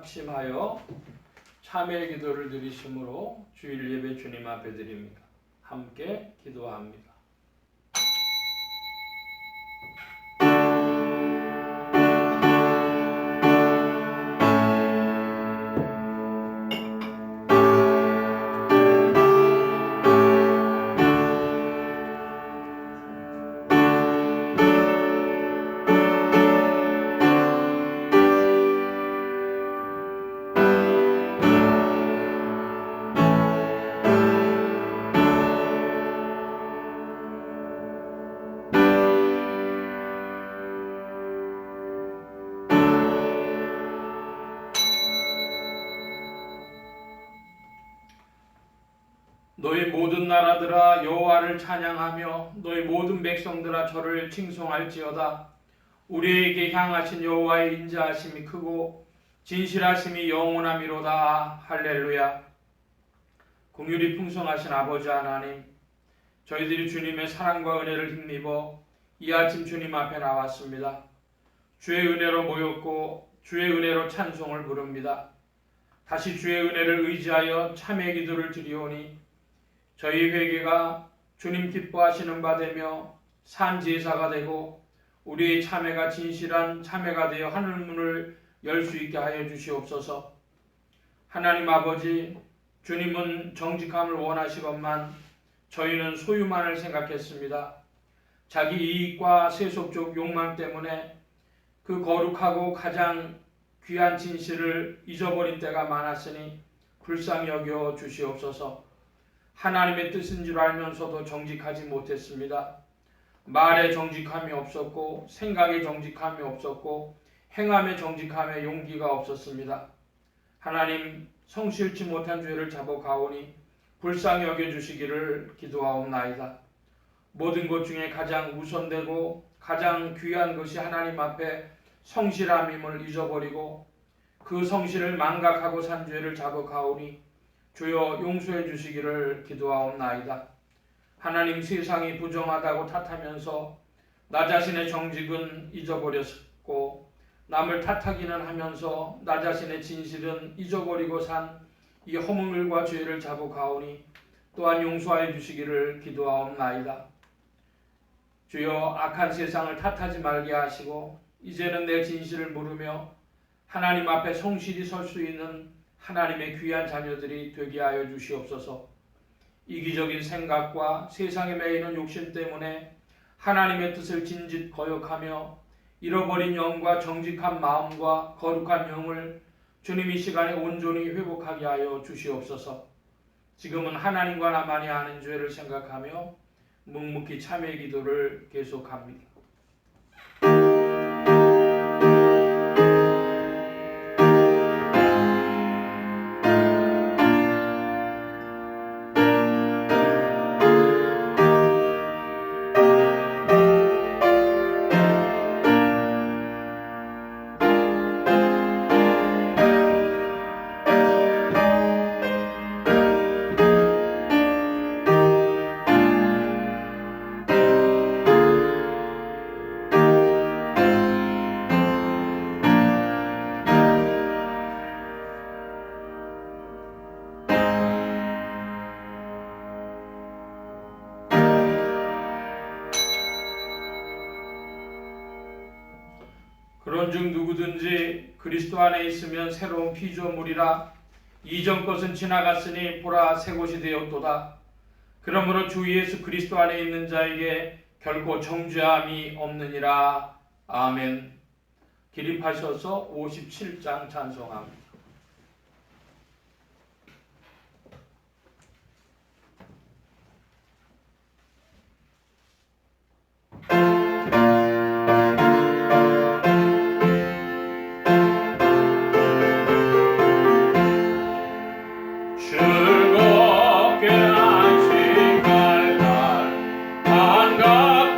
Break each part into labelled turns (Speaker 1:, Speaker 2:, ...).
Speaker 1: 합심하여 참회 기도를 드리심으로 주일 예배 주님 앞에 드립니다. 함께 기도합니다. 너희 모든 나라들아 여호와를 찬양하며 너희 모든 백성들아 저를 칭송할지어다. 우리에게 향하신 여호와의 인자하심이 크고 진실하심이 영원함이로다. 할렐루야. 긍휼이 풍성하신 아버지 하나님, 저희들이 주님의 사랑과 은혜를 힘입어 이 아침 주님 앞에 나왔습니다. 주의 은혜로 모였고 주의 은혜로 찬송을 부릅니다. 다시 주의 은혜를 의지하여 참회 기도를 드리오니 저희 회개가 주님 기뻐하시는 바 되며 산 제사가 되고 우리의 참회가 진실한 참회가 되어 하늘문을 열 수 있게 하여 주시옵소서. 하나님 아버지, 주님은 정직함을 원하시건만 저희는 소유만을 생각했습니다. 자기 이익과 세속적 욕망 때문에 그 거룩하고 가장 귀한 진실을 잊어버린 때가 많았으니 불쌍히 여겨 주시옵소서. 하나님의 뜻인 줄 알면서도 정직하지 못했습니다. 말에 정직함이 없었고 생각에 정직함이 없었고 행함에 정직함에 용기가 없었습니다. 하나님, 성실치 못한 죄를 잡아가오니 불쌍히 여겨주시기를 기도하옵나이다. 모든 것 중에 가장 우선되고 가장 귀한 것이 하나님 앞에 성실함임을 잊어버리고 그 성실을 망각하고 산 죄를 잡아가오니 주여 용서해 주시기를 기도하옵나이다. 하나님, 세상이 부정하다고 탓하면서 나 자신의 정직은 잊어버렸고 남을 탓하기는 하면서 나 자신의 진실은 잊어버리고 산 이 허물과 죄를 잡아가오니 또한 용서해 주시기를 기도하옵나이다. 주여, 악한 세상을 탓하지 말게 하시고 이제는 내 진실을 물으며 하나님 앞에 성실히 설 수 있는 하나님의 귀한 자녀들이 되게 하여 주시옵소서. 이기적인 생각과 세상에 매이는 욕심 때문에 하나님의 뜻을 진짓 거역하며 잃어버린 영과 정직한 마음과 거룩한 영을 주님 이 시간에 온전히 회복하게 하여 주시옵소서. 지금은 하나님과 나만이 아는 죄를 생각하며 묵묵히 참회 기도를 계속합니다. 그런즉 누구든지 그리스도 안에 있으면 새로운 피조물이라 이전 것은 지나갔으니 보라 새 것이 되었도다. 그러므로 주 예수 그리스도 안에 있는 자에게 결코 정죄함이 없느니라. 아멘. 기립하셔서 57장 찬송합니다.
Speaker 2: 즐겁게 안식할 날 한가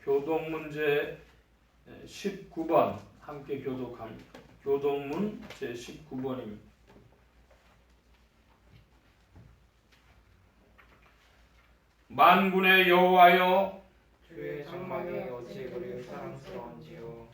Speaker 1: 교독 문제 19번 함께 교독합니다. 교독문 제 19번입니다. 만군의 여호와여,
Speaker 2: 주의 장막이 어찌 그리 사랑스러운지요.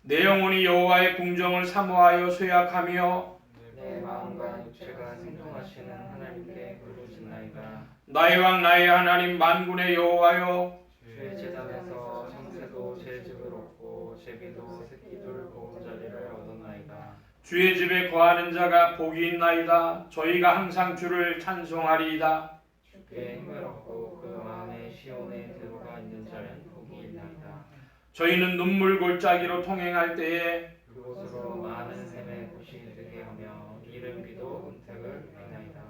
Speaker 1: 내 영혼이 여호와의 궁정을 사모하여 쇠약하며
Speaker 2: 내 마음과 육체가 생존하시는 하나님께 부르짖나이다.
Speaker 1: 나의 왕 나의 하나님 만군의 여호와여,
Speaker 2: 주의 제단에서 창새도 제 집을 얻고 제비도 새끼들 보금자리를 얻었나이다.
Speaker 1: 주의 집에 거하는 자가 복이 있나이다. 저희가 항상 주를 찬송하리이다.
Speaker 2: 주께 힘을 얻고 그 마음에 시온에 들어가 있는 자는 복이 있나이다.
Speaker 1: 저희는 눈물 골짜기로 통행할 때에
Speaker 2: 그곳으로 많은 샘의 곳이 되게 하며 이른 비도 은택을 내나이다.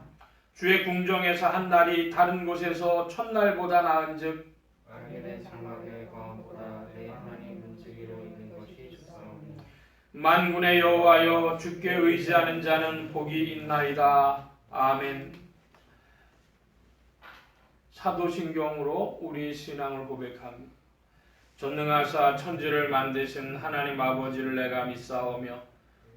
Speaker 1: 주의 궁정에서 한 날이 다른 곳에서 첫날보다 나은즉
Speaker 2: 왕의 장막의 광원보다 내 하나님 문지기로 있는 것이 좋사오니.
Speaker 1: 만군의 여호와여, 주께 의지하는 자는 복이 있나이다. 아멘. 사도신경으로 우리 신앙을 고백합니다. 전능하사 천지를 만드신 하나님 아버지를 내가 믿사오며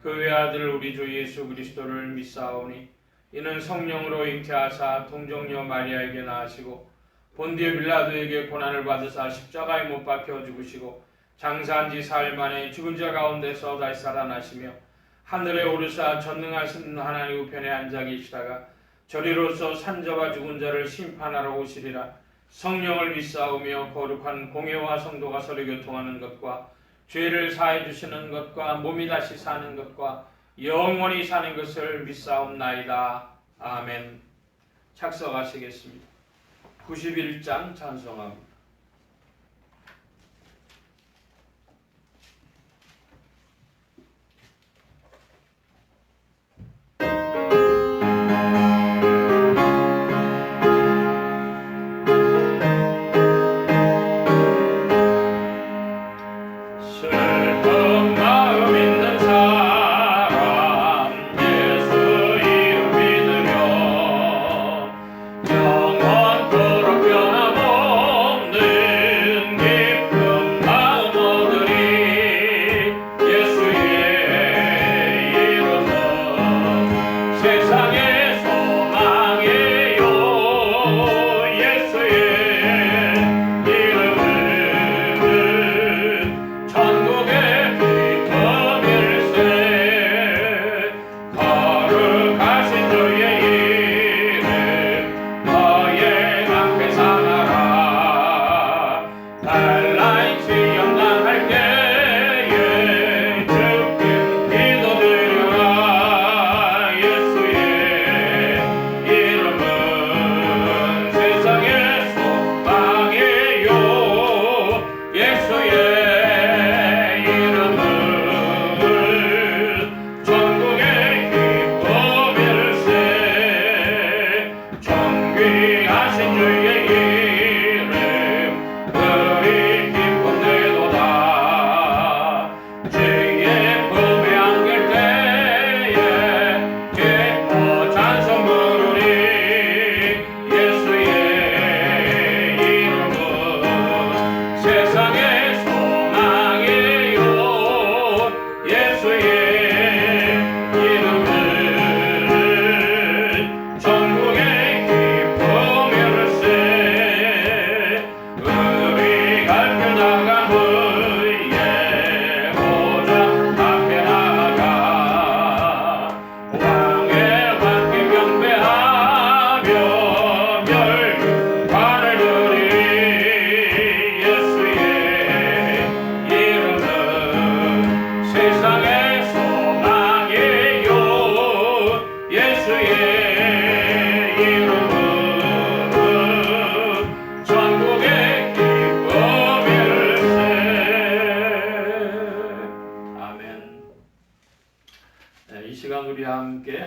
Speaker 1: 그 외아들 우리 주 예수 그리스도를 믿사오니 이는 성령으로 잉태하사 동정녀 마리아에게 낳으시고 본디오 빌라도에게 고난을 받으사 십자가에 못 박혀 죽으시고 장사한 지 사흘 만에 죽은 자 가운데서 다시 살아나시며 하늘에 오르사 전능하신 하나님 우편에 앉아 계시다가 저리로서 산자와 죽은 자를 심판하러 오시리라. 성령을 믿사오며 거룩한 공회와 성도가 서로 교통하는 것과 죄를 사해 주시는 것과 몸이 다시 사는 것과 영원히 사는 것을 믿사옵나이다. 아멘. 착석하시겠습니다. 91장 찬송합니다.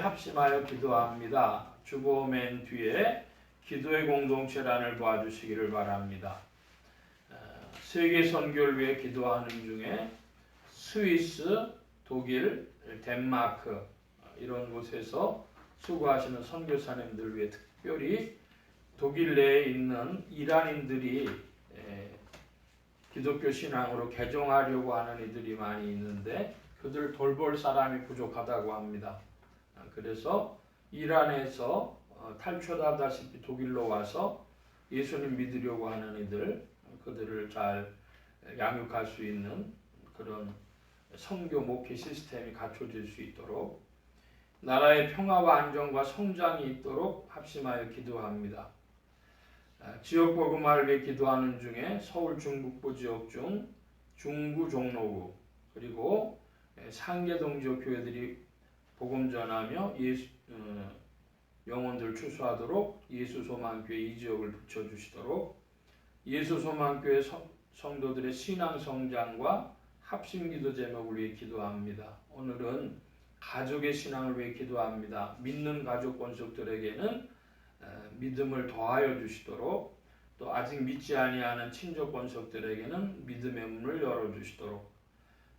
Speaker 1: 합심하여 기도합니다. 주보 맨 뒤에 기도의 공동체란을 봐주시기를 바랍니다. 세계 선교를 위해 기도하는 중에 스위스, 독일, 덴마크 이런 곳에서 수고하시는 선교사님들 위해 특별히 독일 내에 있는 이란인들이 기독교 신앙으로 개종하려고 하는 이들이 많이 있는데 그들 돌볼 사람이 부족하다고 합니다. 그래서 이란에서 탈출하다시피 독일로 와서 예수님 믿으려고 하는 이들, 그들을 잘 양육할 수 있는 그런 선교 목회 시스템이 갖춰질 수 있도록 나라의 평화와 안정과 성장이 있도록 합심하여 기도합니다. 지역 복음화를 위해 기도하는 중에 서울 중북부 지역 중 중구 종로구 그리고 상계동 지역 교회들이 복음 전하며 영혼들 추수하도록 예수소망교회 이 지역을 붙여주시도록 예수소망교회 성도들의 신앙 성장과 합심기도 제목을 위해 기도합니다. 오늘은 가족의 신앙을 위해 기도합니다. 믿는 가족 권속들에게는 믿음을 더하여 주시도록 또 아직 믿지 아니하는 친족 권속들에게는 믿음의 문을 열어주시도록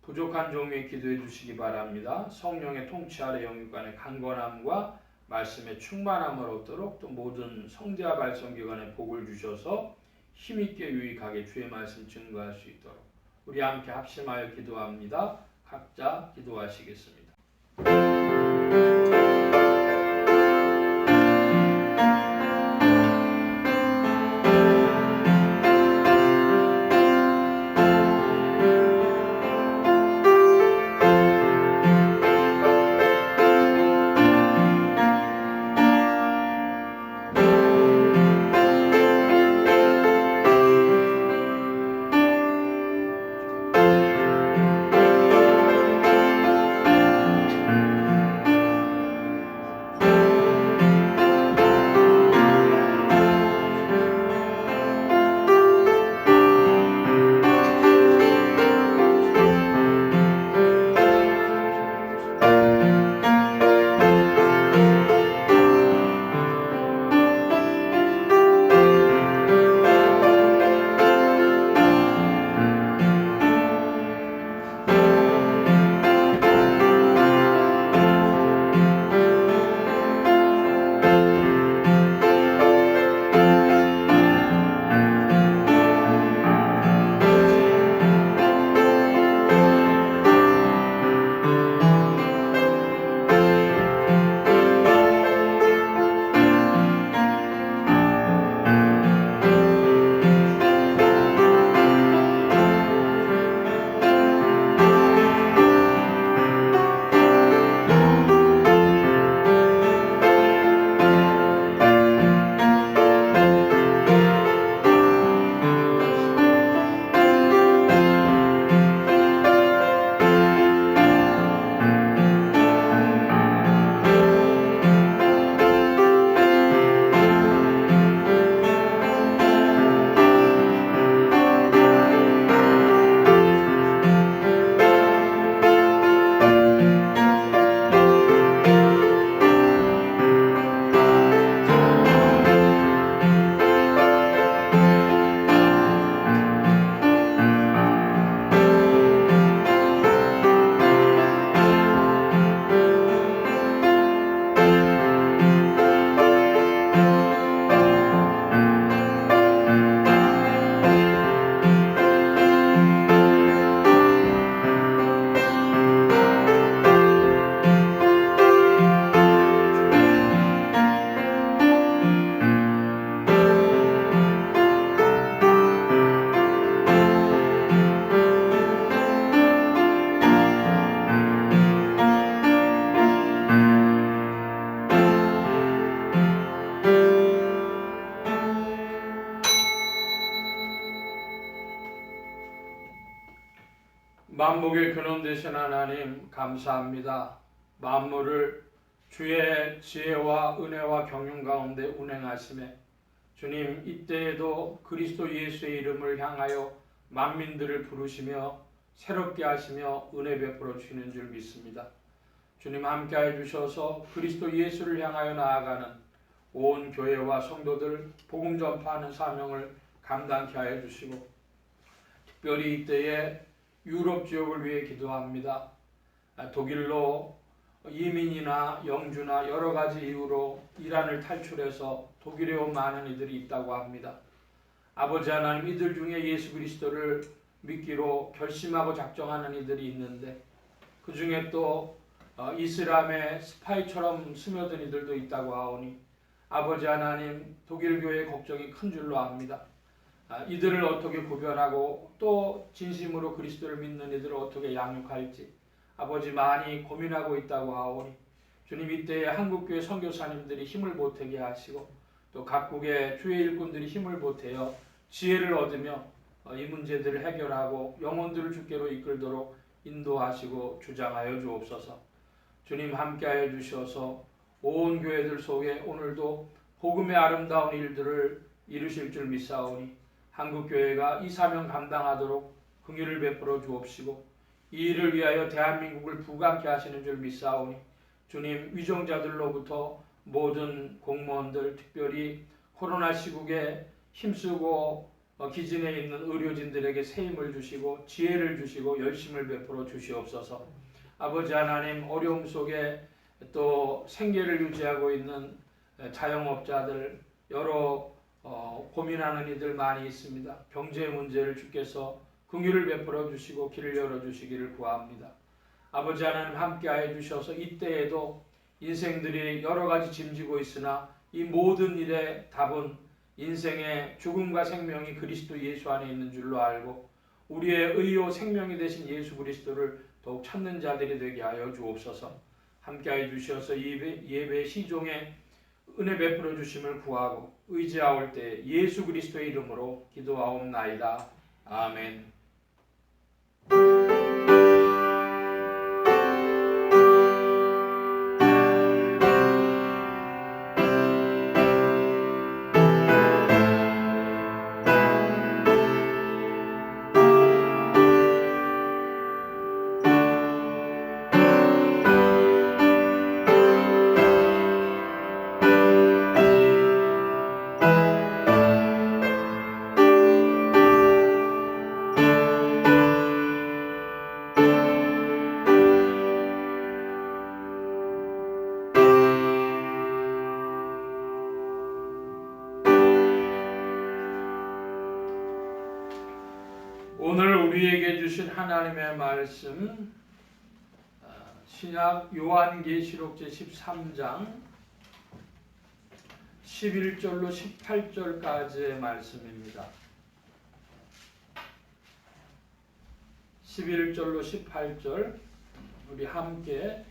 Speaker 1: 부족한 종류에 기도해 주시기 바랍니다. 성령의 통치 아래 영육간의 강건함과 말씀의 충만함을 얻도록 또 모든 성대와 발성기관에 복을 주셔서 힘있게 유익하게 주의 말씀 증거할 수 있도록 우리 함께 합심하여 기도합니다. 각자 기도하시겠습니다. 만복의 근원 되신 하나님 감사합니다. 만물을 주의 지혜와 은혜와 경륜 가운데 운행하심에 주님 이때에도 그리스도 예수의 이름을 향하여 만민들을 부르시며 새롭게 하시며 은혜 베풀어 주시는 줄 믿습니다. 주님 함께해 주셔서 그리스도 예수를 향하여 나아가는 온 교회와 성도들 복음 전파하는 사명을 감당케 하여 주시고 특별히 이때에 유럽 지역을 위해 기도합니다. 독일로 이민이나 영주나 여러 가지 이유로 이란을 탈출해서 독일에 온 많은 이들이 있다고 합니다. 아버지 하나님 이들 중에 예수 그리스도를 믿기로 결심하고 작정하는 이들이 있는데 그 중에 또 이슬람의 스파이처럼 스며든 이들도 있다고 하오니 아버지 하나님 독일 교회의 걱정이 큰 줄로 압니다. 이들을 어떻게 구별하고 또 진심으로 그리스도를 믿는 이들을 어떻게 양육할지 아버지 많이 고민하고 있다고 하오니 주님 이때에 한국교회 선교사님들이 힘을 보태게 하시고 또 각국의 주의 일꾼들이 힘을 보태어 지혜를 얻으며 이 문제들을 해결하고 영혼들을 주께로 이끌도록 인도하시고 주장하여 주옵소서. 주님 함께하여 주셔서 온 교회들 속에 오늘도 복음의 아름다운 일들을 이루실 줄 믿사오니 한국교회가 이 사명 감당하도록 긍휼을 베풀어 주옵시고 이 일을 위하여 대한민국을 부강케 하시는 줄 믿사오니 주님 위정자들로부터 모든 공무원들 특별히 코로나 시국에 힘쓰고 기진에 있는 의료진들에게 새 힘을 주시고 지혜를 주시고 열심을 베풀어 주시옵소서. 아버지 하나님 어려움 속에 또 생계를 유지하고 있는 자영업자들 여러 고민하는 이들 많이 있습니다. 경제 문제를 주께서 긍휼을 베풀어 주시고 길을 열어 주시기를 구합니다. 아버지 하나님 함께하여 주셔서 이때에도 인생들이 여러 가지 짐지고 있으나 이 모든 일의 답은 인생의 죽음과 생명이 그리스도 예수 안에 있는 줄로 알고 우리의 의요 생명이 되신 예수 그리스도를 더욱 찾는 자들이 되게 하여 주옵소서. 함께하여 주셔서 예배 시종에 은혜 베풀어 주심을 구하고 의지하올 때 예수 그리스도의 이름으로 기도하옵나이다. 아멘. 오늘 우리에게 주신 하나님의 말씀 신약 요한계시록 제13장 11절로 18절까지의 말씀입니다. 11절로 18절 우리 함께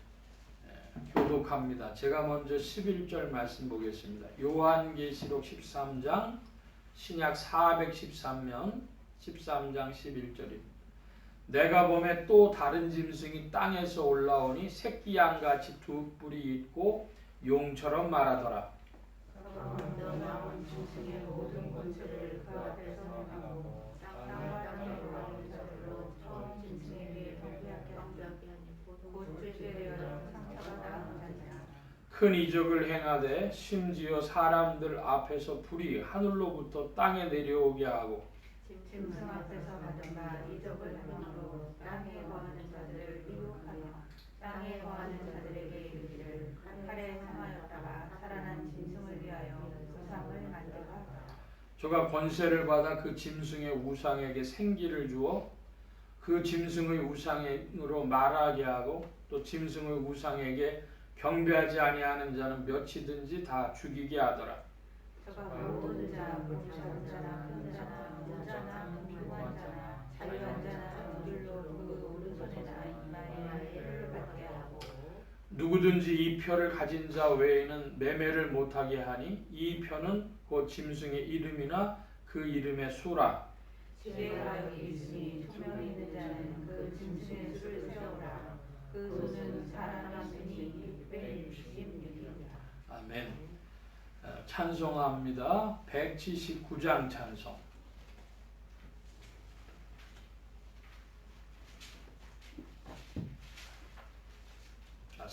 Speaker 1: 교독합니다. 제가 먼저 11절 말씀 보겠습니다. 요한계시록 13장 신약 413면 13장 11절입니다. 내가 보매 또 다른 짐승이 땅에서 올라오니 새끼 양같이 두 뿔이 있고 용처럼 말하더라.
Speaker 3: 나온 짐승의 모든 권세를 그 앞에서 하고 땅과 땅에 올라오는 자들로 처음 짐승에게 경배하게 하니 곧 죄되어 상처가 나는 자니라.
Speaker 1: 큰 이적을 행하되 심지어 사람들 앞에서 불이 하늘로부터 땅에 내려오게 하고
Speaker 3: 짐승 앞에서 하던가 이적을 행함으로 땅에 거하는 자들을 미혹하며 땅에 거하는 자들에게 이르기를 칼에 상하였다가 살아난 짐승을 위하여 우상을 만들어 하라.
Speaker 1: 저가 권세를 받아 그 짐승의 우상에게 생기를 주어 그 짐승의 우상으로 말하게 하고 또 짐승의 우상에게 경배하지 아니하는 자는 몇이든지 다 죽이게 하더라.
Speaker 3: 저가 모든 자, 공자나 편자나 부자나贫穷한 자나 자유한 자나 그들로 그 오른손에나 이마에 표를 받게 하고
Speaker 1: 누구든지 이 표를 가진 자 외에는 매매를 못하게 하니 이 표는 곧 짐승의 이름이나 그 이름의 수라.
Speaker 3: 지혜가 여기 있으니 투명 있는 자는 그 짐승의 수를 세우라. 그 수는 사람의 수니 666이라.
Speaker 1: 아멘. 찬송합니다. 179장 찬송.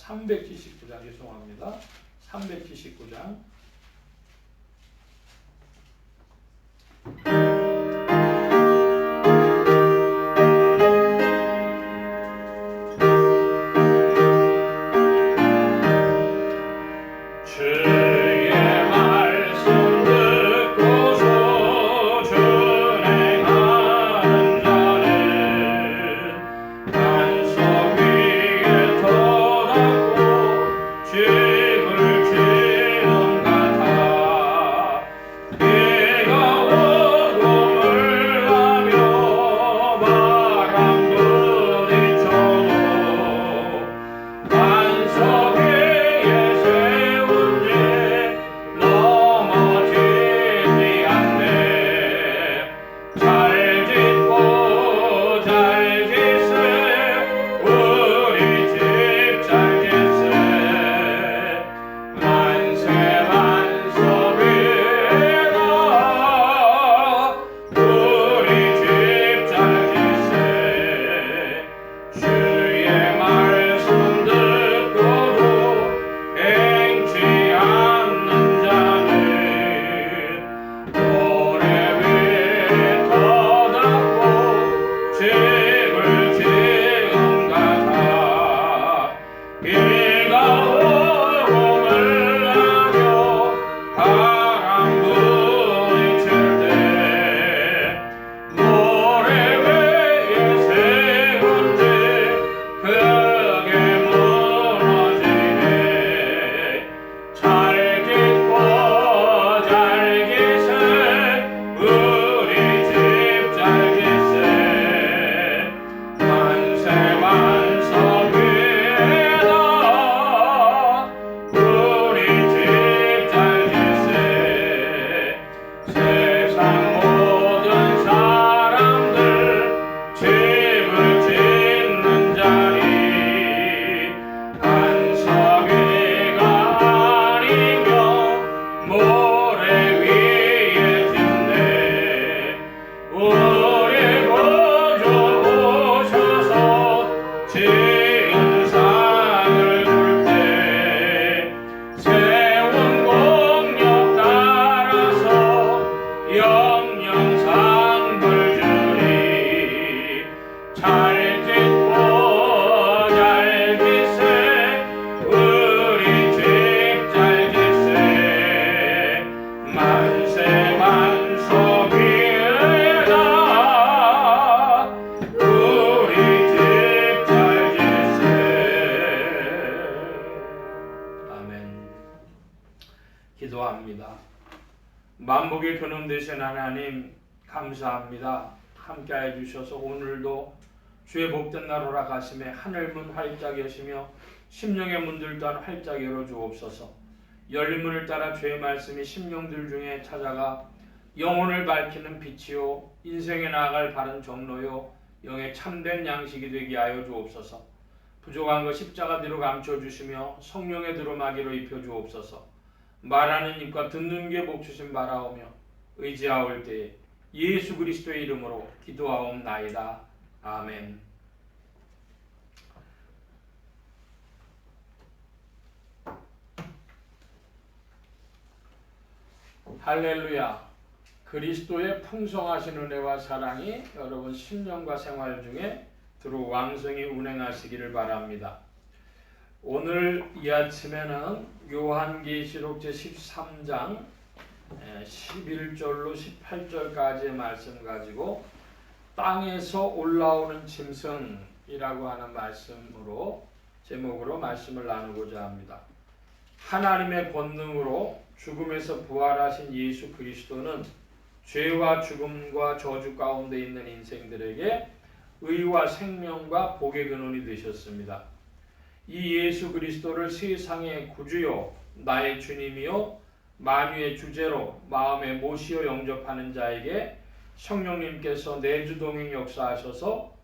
Speaker 1: 379장 죄송합니다. 379장. 잘 짓고 잘 짓세 우리 집 잘 짓세 만세 만석이다 우리 집 잘 짓세. 아멘. 기도합니다. 만복의 근원 되신 하나님 감사합니다. 함께해 주셔서 오늘도 주의 복된 날 오락하심에 하늘문 활짝 여시며 심령의 문들 또한 활짝 열어주옵소서. 열린 문을 따라 주의 말씀이 심령들 중에 찾아가 영혼을 밝히는 빛이요 인생에 나아갈 바른 정로요 영의 참된 양식이 되게 하여 주옵소서. 부족한 것 십자가 뒤로 감춰주시며 성령의 두루마기로 입혀주옵소서. 말하는 입과 듣는 귀에 복 주심 바라오며 의지하올 때에 예수 그리스도의 이름으로 기도하옵나이다. 아멘. 할렐루야. 그리스도의 풍성하신 은혜와 사랑이 여러분 신령과 생활 중에 두루 왕성히 운행하시기를 바랍니다. 오늘 이 아침에는 요한계시록 제13장 11절로 18절까지의 말씀 가지고 땅에서 올라오는 짐승이라고 하는 제목으로 말씀을 나누고자 합니다. 하나님의 권능으로 죽음에서 부활하신 예수 그리스도는 죄와 죽음과 저주 가운데 있는 인생들에게 의와 생명과 복의 근원이 되셨습니다. 이 예수 그리스도를 세상의 구주요 나의 주님이요 만유의 주제로 마음에 모시어 영접하는 자에게 성령님께서 내주동행 역사하셔서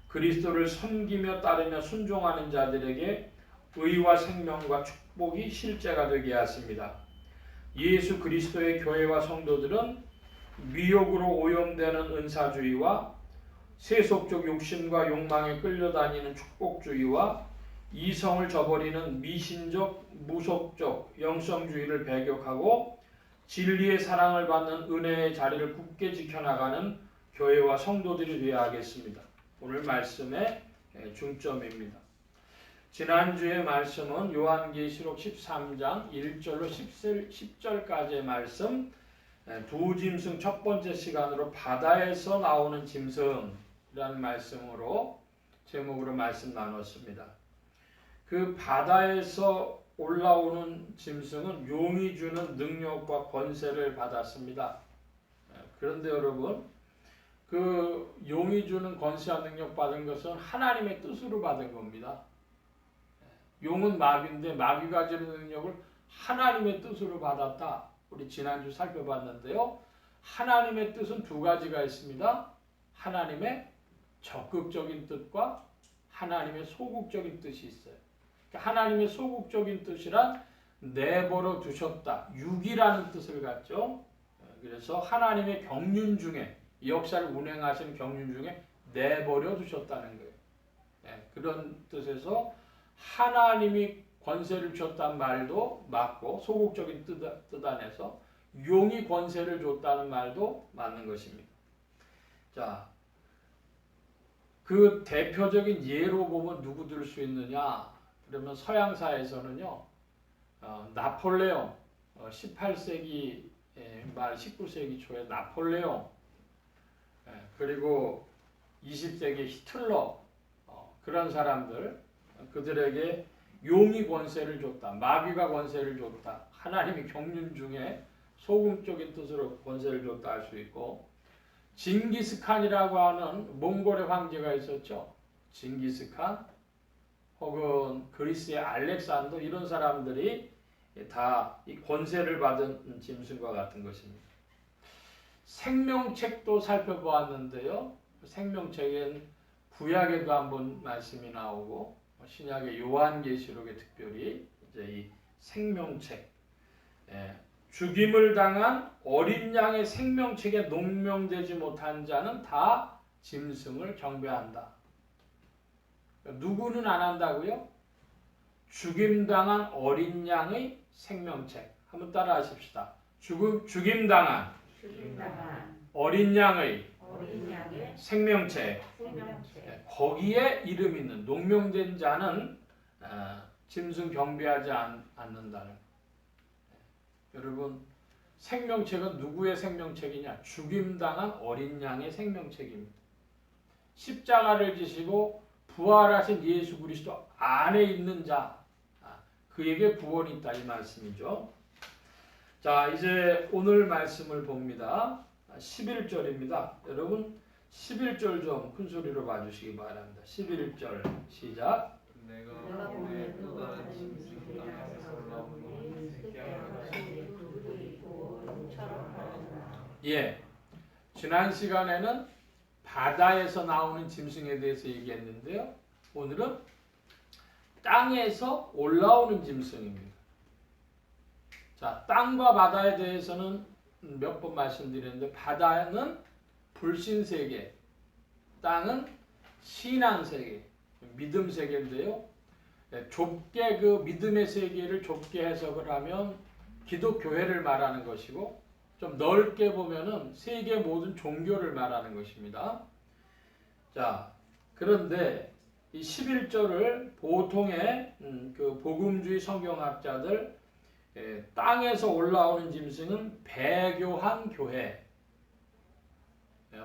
Speaker 1: 그리스도를 섬기며 따르며 순종하는 자들에게 의와 생명과 축복이 실제가 되게 하십니다. 예수 그리스도의 교회와 성도들은 미혹으로 오염되는 은사주의와 세속적 욕심과 욕망에 끌려다니는 축복주의와 이성을 저버리는 미신적, 무속적, 영성주의를 배격하고 진리의 사랑을 받는 은혜의 자리를 굳게 지켜나가는 교회와 성도들이 되어야 하겠습니다. 오늘 말씀의 중점입니다. 지난주의 말씀은 요한계시록 13장 1절로 10절까지의 말씀, 두 짐승 첫 번째 시간으로 바다에서 나오는 짐승이라는 말씀으로 제목으로 말씀 나눴습니다. 그 바다에서 올라오는 짐승은 용이 주는 능력과 권세를 받았습니다. 그런데 여러분, 그 용이 주는 권세와 능력 받은 것은 하나님의 뜻으로 받은 겁니다. 용은 마귀인데 마귀가 주는 능력을 하나님의 뜻으로 받았다. 우리 지난주 살펴봤는데요. 하나님의 뜻은 두 가지가 있습니다. 하나님의 적극적인 뜻과 하나님의 소극적인 뜻이 있어요. 하나님의 소극적인 뜻이란 내버려 두셨다. 육이라는 뜻을 갖죠. 그래서 하나님의 경륜 중에 역사를 운행하시는 경륜 중에 내버려 두셨다는 거예요. 그런 뜻에서 하나님이 권세를 줬다는 말도 맞고 소극적인 뜻 안에서 용이 권세를 줬다는 말도 맞는 것입니다. 자, 그 대표적인 예로 보면 누구 들 수 있느냐? 그러면 서양사에서는요, 나폴레옹, 18세기 말 19세기 초에 나폴레옹, 그리고 20세기 히틀러, 그런 사람들, 그들에게 용이 권세를 줬다, 마귀가 권세를 줬다, 하나님이 경륜 중에 소극적인 뜻으로 권세를 줬다 할 수 있고, 징기스칸이라고 하는 몽골의 황제가 있었죠. 징기스칸, 혹은 그리스의 알렉산더, 이런 사람들이 다 이 권세를 받은 짐승과 같은 것입니다. 생명책도 살펴보았는데요. 생명책엔 구약에도 한번 말씀이 나오고 신약의 요한계시록에 특별히 이제 이 생명책, 죽임을 당한 어린 양의 생명책에 농명되지 못한 자는 다 짐승을 경배한다. 누구는 안 한다고요? 죽임당한 어린 양의 생명책. 한번 따라 하십시다. 죽임당한 어린 양의
Speaker 3: 어린 양의
Speaker 1: 생명체.
Speaker 3: 생명체.
Speaker 1: 거기에 이름 있는 농명된 자는 짐승 경배하지 않는다는. 여러분, 생명체가 누구의 생명체이냐? 죽임당한 어린 양의 생명체입니다. 십자가를 지시고 부활하신 예수 그리스도 안에 있는 자, 그에게 구원이 있다 이 말씀이죠. 자, 이제 오늘 말씀을 봅니다. 11절입니다. 여러분 11절 좀 큰 소리로 봐주시기 바랍니다. 11절 시작.
Speaker 2: 내가 보내 또 다른 짐승 땅에서 올라오니 새끼하는 것이
Speaker 1: 예, 지난 시간에는 바다에서 나오는 짐승에 대해서 얘기했는데요. 오늘은 땅에서 올라오는 짐승입니다. 자, 땅과 바다에 대해서는 몇 번 말씀드렸는데, 바다는 불신세계, 땅은 신앙세계, 믿음세계인데요. 좁게 그 믿음의 세계를 좁게 해석을 하면 기독교회를 말하는 것이고, 좀 넓게 보면은 세계 모든 종교를 말하는 것입니다. 자, 그런데 이 11절을 보통의 그 복음주의 성경학자들 땅에서 올라오는 짐승은 배교한 교회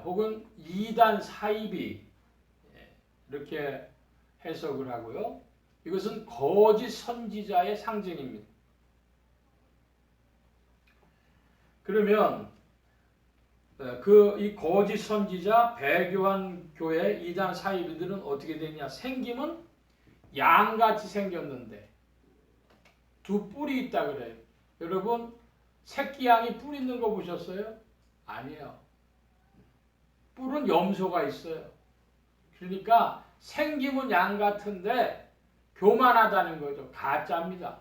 Speaker 1: 혹은 이단 사이비 이렇게 해석을 하고요. 이것은 거짓 선지자의 상징입니다. 그러면 이 거짓 선지자 배교한 교회 이단 사이비들은 어떻게 되냐? 생김은 양같이 생겼는데 두 뿔이 있다 그래요. 여러분 새끼 양이 뿔 있는 거 보셨어요? 아니에요. 뿔은 염소가 있어요. 그러니까 생김은 양 같은데 교만하다는 거죠. 가짜입니다.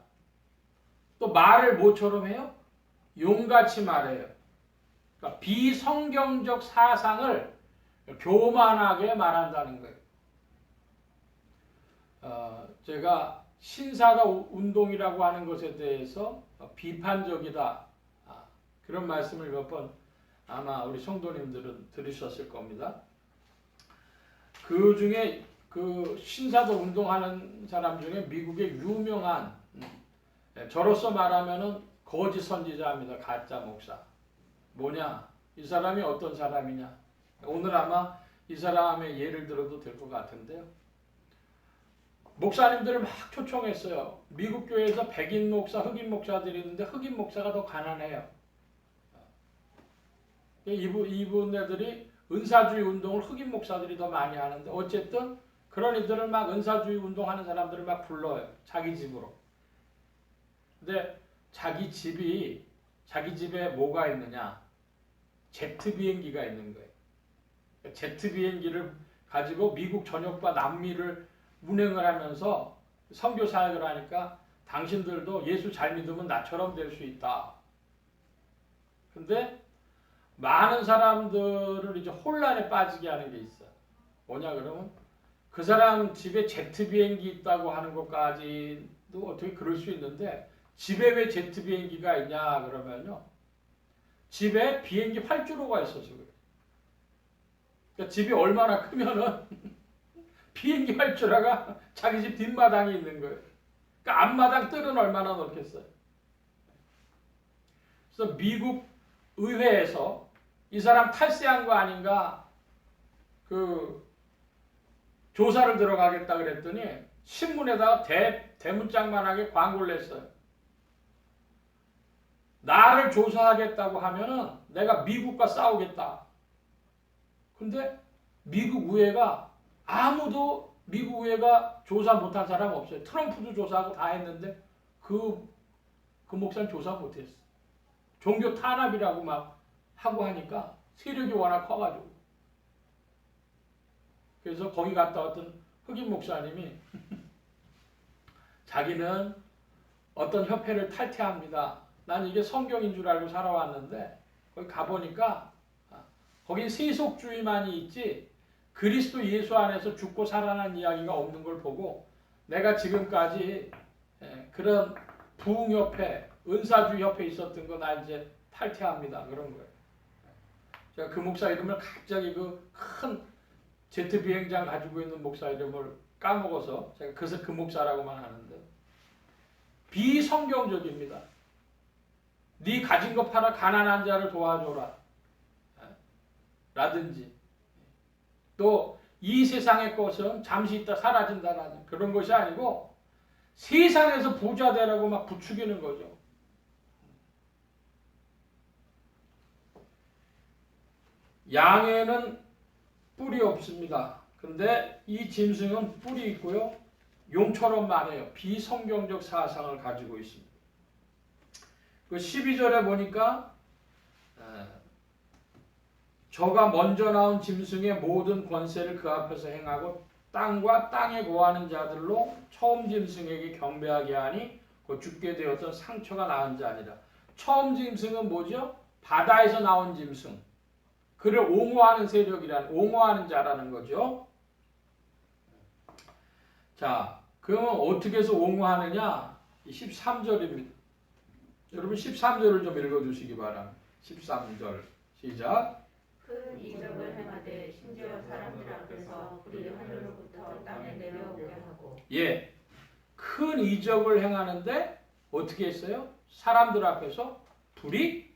Speaker 1: 또 말을 뭐처럼 해요? 용같이 말해요. 그러니까 비성경적 사상을 교만하게 말한다는 거예요. 제가 신사도 운동이라고 하는 것에 대해서 비판적이다. 그런 말씀을 몇 번 아마 우리 성도님들은 들으셨을 겁니다. 그 중에 그 신사도 운동하는 사람 중에 미국의 유명한 저로서 말하면은 거짓 선지자입니다. 가짜 목사. 뭐냐? 이 사람이 어떤 사람이냐? 오늘 아마 이 사람의 예를 들어도 될 것 같은데요. 목사님들을 막 초청했어요. 미국 교회에서 백인 목사, 흑인 목사들이 있는데 흑인 목사가 더 가난해요. 이분들이 은사주의 운동을 흑인 목사들이 더 많이 하는데 어쨌든 그런 이들을 막 은사주의 운동하는 사람들을 막 불러요. 자기 집으로. 근데 자기 집에 뭐가 있느냐? 제트 비행기가 있는 거예요. 제트 비행기를 가지고 미국 전역과 남미를 운행을 하면서 선교 사역을 하니까 당신들도 예수 잘 믿으면 나처럼 될 수 있다. 근데 많은 사람들을 이제 혼란에 빠지게 하는 게 있어요. 뭐냐 그러면 그 사람 집에 제트 비행기 있다고 하는 것까지도 어떻게 그럴 수 있는데 집에 왜 제트 비행기가 있냐 그러면요. 집에 비행기 활주로가 있어서 그래요. 그러니까 집이 얼마나 크면은 비행기 활주로가 자기 집 뒷마당에 있는 거예요. 그러니까 앞마당 뜰은 얼마나 넓겠어요. 그래서 미국 의회에서 이 사람 탈세한 거 아닌가 그 조사를 들어가겠다 그랬더니 신문에다가 대문짝만하게 광고를 냈어요. 나를 조사하겠다고 하면은 내가 미국과 싸우겠다. 근데 미국 의회가 아무도 미국 의회가 조사 못한 사람 없어요. 트럼프도 조사하고 다 했는데 그 목사는 조사 못했어. 종교 탄압이라고 막 하고 하니까 세력이 워낙 커가지고. 그래서 거기 갔다 왔던 흑인 목사님이 자기는 어떤 협회를 탈퇴합니다. 난 이게 성경인 줄 알고 살아왔는데 거기 가보니까 거긴 세속주의만이 있지 그리스도 예수 안에서 죽고 살아난 이야기가 없는 걸 보고 내가 지금까지 그런 부흥협회, 은사주의 협회 있었던 거 나 이제 탈퇴합니다. 그런 거예요. 제가 그 목사 이름을 갑자기 그 큰 제트 비행장 가지고 있는 목사 이름을 까먹어서 제가 그래서 그 목사라고만 하는데 비성경적입니다. 네 가진 거 팔아 가난한 자를 도와줘라 라든지 또 이 세상의 것은 잠시 있다 사라진다라는 그런 것이 아니고 세상에서 부자 되라고 막 부추기는 거죠. 양에는 뿔이 없습니다. 근데 이 짐승은 뿔이 있고요. 용처럼 말해요. 비성경적 사상을 가지고 있습니다. 그 12절에 보니까 저가 먼저 나온 짐승의 모든 권세를 그 앞에서 행하고 땅과 땅에 거하는 자들로 처음 짐승에게 경배하게 하니 곧 죽게 되었던 상처가 나은 자니라. 처음 짐승은 뭐죠? 바다에서 나온 짐승. 그를 옹호하는 세력이란 옹호하는 자라는 거죠. 자, 그러면 어떻게 해서 옹호하느냐? 13절입니다. 여러분 13절을 좀 읽어주시기 바랍니다. 13절 시작.
Speaker 3: 큰 이적을 행하되 심지어 사람들 앞에서 불이 하늘로부터 땅에 내려오게 하고
Speaker 1: 예, 큰 이적을 행하는데 어떻게 했어요? 사람들 앞에서 불이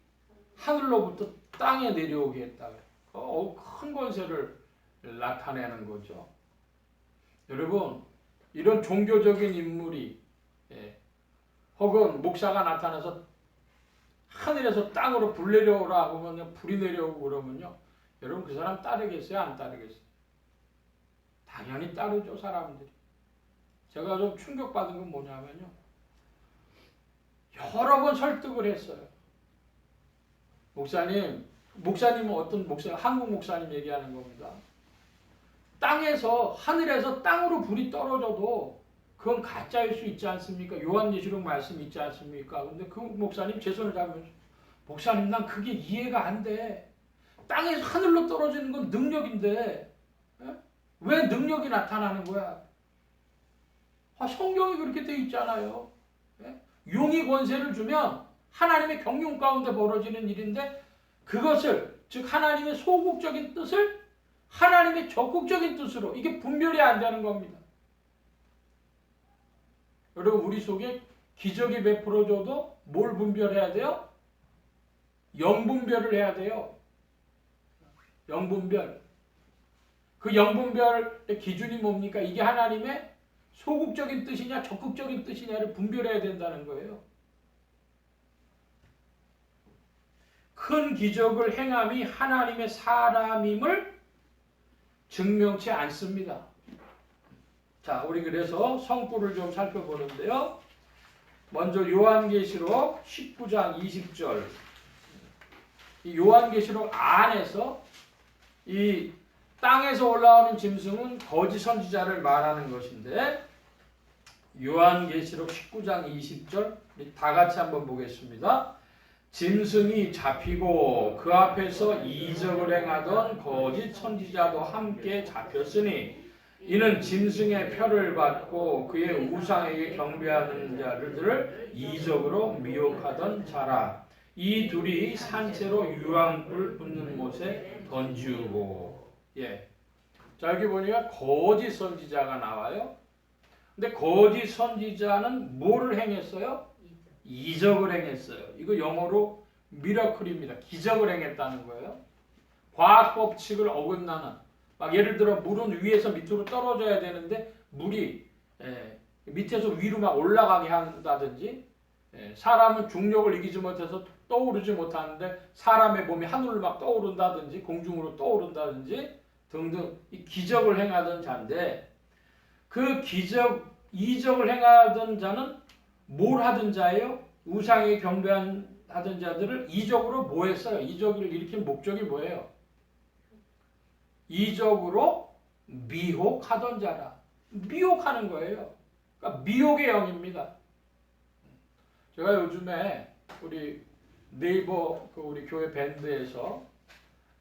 Speaker 1: 하늘로부터 땅에 내려오게 했다고요. 큰 권세를 나타내는 거죠. 여러분, 이런 종교적인 인물이 혹은 목사가 나타나서 하늘에서 땅으로 불 내려오라 하면 불이 내려오고 그러면요. 여러분 그 사람 따르겠어요? 안 따르겠어요? 당연히 따르죠, 사람들이. 제가 좀 충격받은 건 뭐냐면요. 여러 번 설득을 했어요. 목사님은 어떤 목사, 한국 목사님 얘기하는 겁니다. 하늘에서 땅으로 불이 떨어져도 그건 가짜일 수 있지 않습니까? 요한계시록 말씀 있지 않습니까? 근데 그 목사님 제 손을 잡으면서 목사님 난 그게 이해가 안 돼. 땅에서 하늘로 떨어지는 건 능력인데 왜 능력이 나타나는 거야? 성경이 그렇게 돼 있잖아요. 용이 권세를 주면 하나님의 경륜 가운데 벌어지는 일인데 그것을 즉 하나님의 소극적인 뜻을 하나님의 적극적인 뜻으로 이게 분별이 안 되는 겁니다. 여러분 우리 속에 기적이 베풀어져도 뭘 분별해야 돼요? 영분별을 해야 돼요. 영분별. 그 영분별의 기준이 뭡니까? 이게 하나님의 소극적인 뜻이냐 적극적인 뜻이냐를 분별해야 된다는 거예요. 큰 기적을 행함이 하나님의 사람임을 증명치 않습니다. 자, 우리 그래서 성부를 좀 살펴보는데요. 먼저 요한계시록 19장 20절. 이 요한계시록 안에서 이 땅에서 올라오는 짐승은 거짓 선지자를 말하는 것인데 요한계시록 19장 20절 다 같이 한번 보겠습니다. 짐승이 잡히고 그 앞에서 이적을 행하던 거짓 선지자도 함께 잡혔으니 이는 짐승의 표를 받고 그의 우상에게 경배하는 자들을 이적으로 미혹하던 자라. 이 둘이 산채로 유황불 붙는 못에 던지고. 예. 자, 여기 보니까 거짓 선지자가 나와요. 근데 거짓 선지자는 뭐를 행했어요? 이적을 행했어요. 이거 영어로 미러클입니다. 기적을 행했다는 거예요. 과학 법칙을 어긋나는. 막 예를 들어 물은 위에서 밑으로 떨어져야 되는데 물이 밑에서 위로 막 올라가게 한다든지 사람은 중력을 이기지 못해서 떠오르지 못하는데 사람의 몸이 하늘로 막 떠오른다든지 공중으로 떠오른다든지 등등 이 기적을 행하던 자인데 그 이적을 행하던 자는 뭘 하던 자예요? 우상에 경배하던 자들을 이적으로 뭐 했어요? 이적을 일으킨 목적이 뭐예요? 이적으로 미혹하던 자라. 미혹하는 거예요. 그러니까 미혹의 영입니다. 제가 요즘에 우리 네이버 우리 교회 밴드에서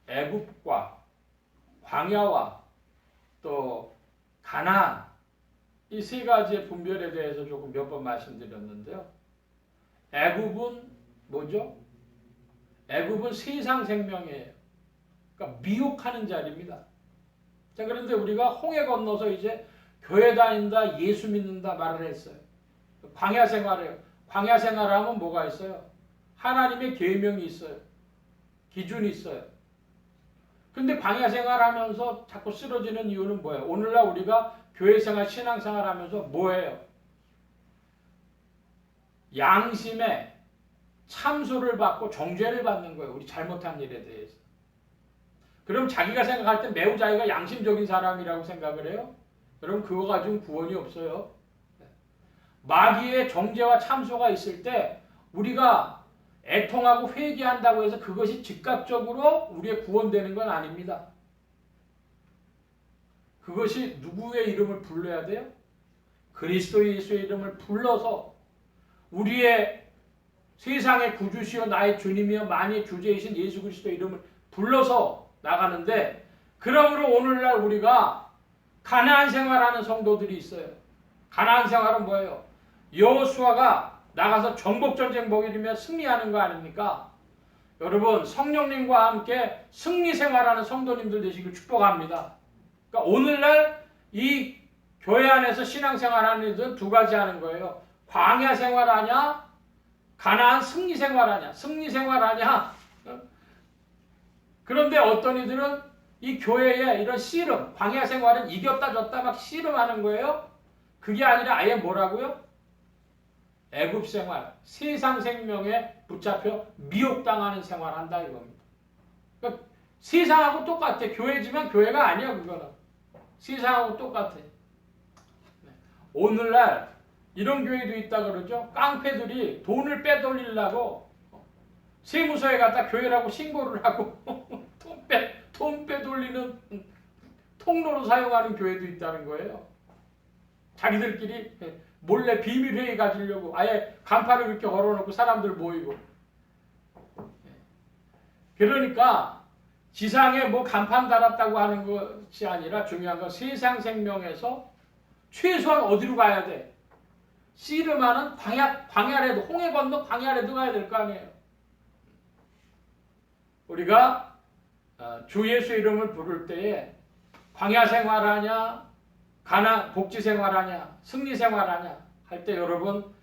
Speaker 1: 애굽과 광야와 또 가나안 이 세 가지의 분별에 대해서 조금 몇 번 말씀드렸는데요. 애굽은 뭐죠? 애굽은 세상 생명이에요. 그러니까 미혹하는 자리입니다. 자, 그런데 우리가 홍해 건너서 이제 교회 다닌다, 예수 믿는다 말을 했어요. 광야 생활이에요. 광야 생활하면 뭐가 있어요? 하나님의 계명이 있어요. 기준이 있어요. 근데 광야 생활하면서 자꾸 쓰러지는 이유는 뭐예요? 오늘날 우리가 교회 생활, 신앙 생활하면서 뭐예요? 양심에 참소를 받고 정죄를 받는 거예요. 우리 잘못한 일에 대해서. 그럼 자기가 생각할 때 매우 자기가 양심적인 사람이라고 생각을 해요? 여러분 그거 가지고 구원이 없어요. 마귀의 정죄와 참소가 있을 때 우리가 애통하고 회개한다고 해서 그것이 즉각적으로 우리의 구원되는 건 아닙니다. 그것이 누구의 이름을 불러야 돼요? 그리스도 예수의 이름을 불러서 우리의 세상의 구주시여 나의 주님이여 만의 주제이신 예수 그리스도의 이름을 불러서 나가는데, 그러므로 오늘날 우리가 가나안 생활하는 성도들이 있어요. 가나안 생활은 뭐예요? 여호수아가 나가서 정복전쟁 벌이며 승리하는 거 아닙니까? 여러분 성령님과 함께 승리 생활하는 성도님들 되시길 축복합니다. 그러니까 오늘날 이 교회 안에서 신앙생활하는 이들은 두 가지 하는 거예요. 광야 생활하냐, 가나안 승리 생활하냐. 승리 생활하냐. 그런데 어떤 이들은 이 교회에 이런 씨름, 광야 생활은 이겼다 졌다 막 씨름하는 거예요. 그게 아니라 아예 뭐라고요? 애굽 생활, 세상 생명에 붙잡혀 미혹당하는 생활한다 이겁니다. 그러니까 세상하고 똑같아. 교회지만 교회가 아니야 그거는. 세상하고 똑같아. 오늘날 이런 교회도 있다 그러죠. 깡패들이 돈을 빼돌리려고 세무서에 갖다 교회라고 신고를 하고 돈 빼돌리는 통로로 사용하는 교회도 있다는 거예요. 자기들끼리 몰래 비밀회의 가지려고 아예 간판을 이렇게 걸어놓고 사람들 모이고. 그러니까 지상에 뭐 간판 달았다고 하는 것이 아니라 중요한 건 세상 생명에서 최소한 어디로 가야 돼? 씨름하는 광야라도, 홍해 건너 광야라도 가야 될 거 아니에요. 우리가 주 예수 이름을 부를 때에 광야 생활하냐, 복지 생활하냐, 승리 생활하냐 할 때 여러분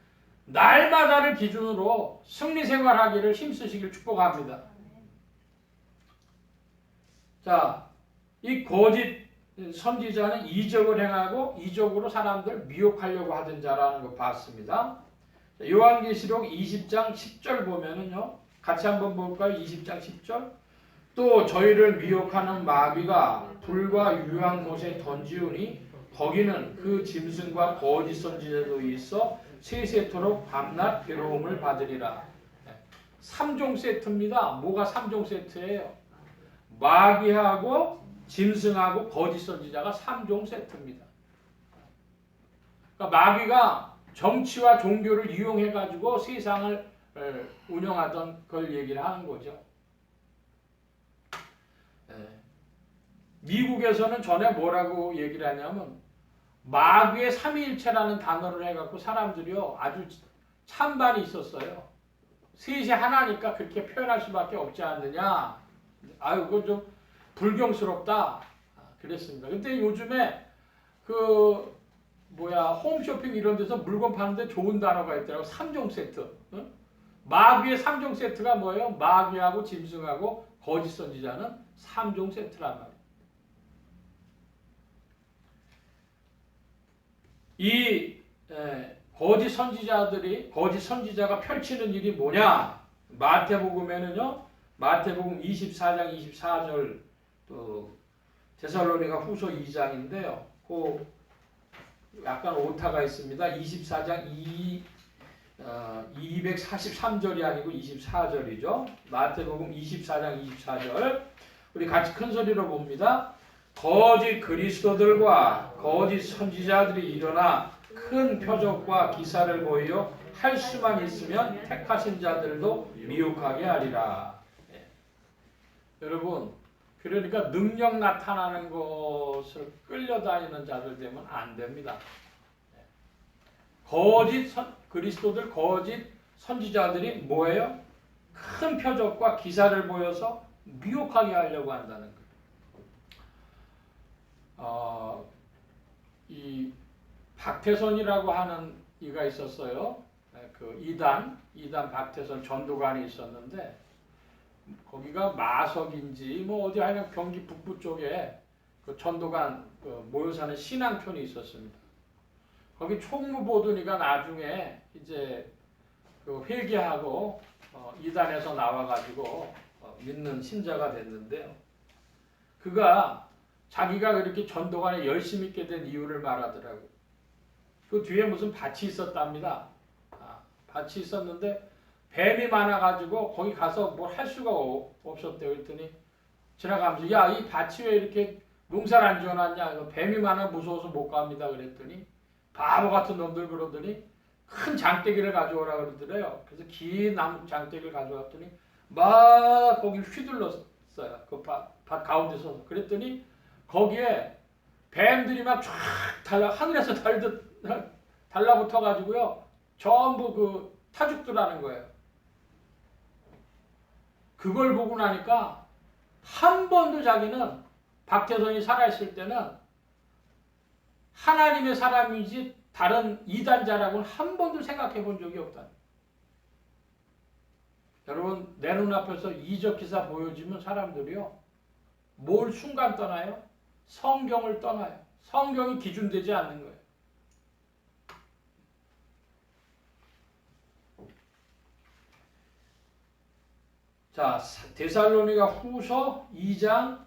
Speaker 1: 날마다를 기준으로 승리 생활하기를 힘쓰시길 축복합니다. 자, 이 거짓 선지자는 이적을 행하고 이적으로 사람들 미혹하려고 하던 자라는 거 봤습니다. 요한계시록 20장 10절 보면은요, 같이 한번 볼까요? 20장 10절. 또 저희를 미혹하는 마귀가 불과 유황못에 던지우니 거기는 그 짐승과 거짓 선지자도 있어 세세토록 밤낮 괴로움을 받으리라. 3종 세트입니다. 뭐가 3종 세트예요? 마귀하고 짐승하고 거짓 선지자가 3종 세트입니다. 그러니까 마귀가 정치와 종교를 이용해 가지고 세상을 운영하던 걸 얘기를 하는 거죠. 미국에서는 전에 뭐라고 얘기를 하냐면 마귀의 삼위일체라는 단어를 해갖고 사람들이요 아주 찬반이 있었어요. 셋이 하나니까 그렇게 표현할 수밖에 없지 않느냐. 아유 그거 좀 불경스럽다 그랬습니다. 근데 요즘에 홈쇼핑 이런 데서 물건 파는데 좋은 단어가 있더라고. 3종 세트. 응? 마귀의 3종 세트가 뭐예요? 마귀하고 짐승하고 거짓 선지자는 3종 세트란 말이에요. 이 거짓 선지자가 펼치는 일이 뭐냐? 마태복음에는요. 마태복음 24장 24절 또 데살로니가 후서 2장인데요. 그 약간 오타가 있습니다. 24장 243절이 아니고 24절이죠. 마태복음 24장 24절. 우리 같이 큰 소리로 봅니다. 거짓 그리스도들과 거짓 선지자들이 일어나 큰 표적과 기사를 보이어 할 수만 있으면 택하신 자들도 미혹하게 하리라. 여러분, 그러니까 능력 나타나는 것을 끌려다니는 자들 되면 안 됩니다. 거짓 그리스도들, 거짓 선지자들이 뭐예요? 큰 표적과 기사를 보여서 미혹하게 하려고 한다는 거예요. 이 박태선이라고 하는 이가 있었어요. 그 이단 박태선 전도관이 있었는데 거기가 마석인지 뭐 어디 하여간 경기 북부 쪽에 그 전도관 모여 사는 신앙촌이 있었습니다. 거기 총무 보더니가 나중에 이제 그 회개하고 이단에서 나와가지고 믿는 신자가 됐는데요. 그가 자기가 그렇게 전도관에 열심히 있게 된 이유를 말하더라고요. 그 뒤에 무슨 밭이 있었답니다. 밭이 있었는데 뱀이 많아가지고 거기 가서 뭘 할 수가 없었대요. 그랬더니 지나가면서 야, 이 밭이 왜 이렇게 농사를 안 지어놨냐? 뱀이 많아 무서워서 못 갑니다. 그랬더니 바보 같은 놈들 그러더니 큰 장대기를 가져오라 그러더래요. 그래서 긴 나무 장대기를 가져왔더니 막 거기를 휘둘렀어요. 그 밭 가운데서. 그랬더니 거기에 뱀들이 막 쫙 하늘에서 달라붙어가지고요. 전부 그 타죽더라는 거예요. 그걸 보고 나니까 한 번도 자기는 박태선이 살아있을 때는 하나님의 사람이지 다른 이단자라고는 한 번도 생각해 본 적이 없다. 여러분, 내 눈앞에서 이적 기사 보여지면 사람들이요. 뭘 순간 떠나요? 성경을 떠나요. 성경이 기준되지 않는 거예요. 자, 데살로니가 후서 2장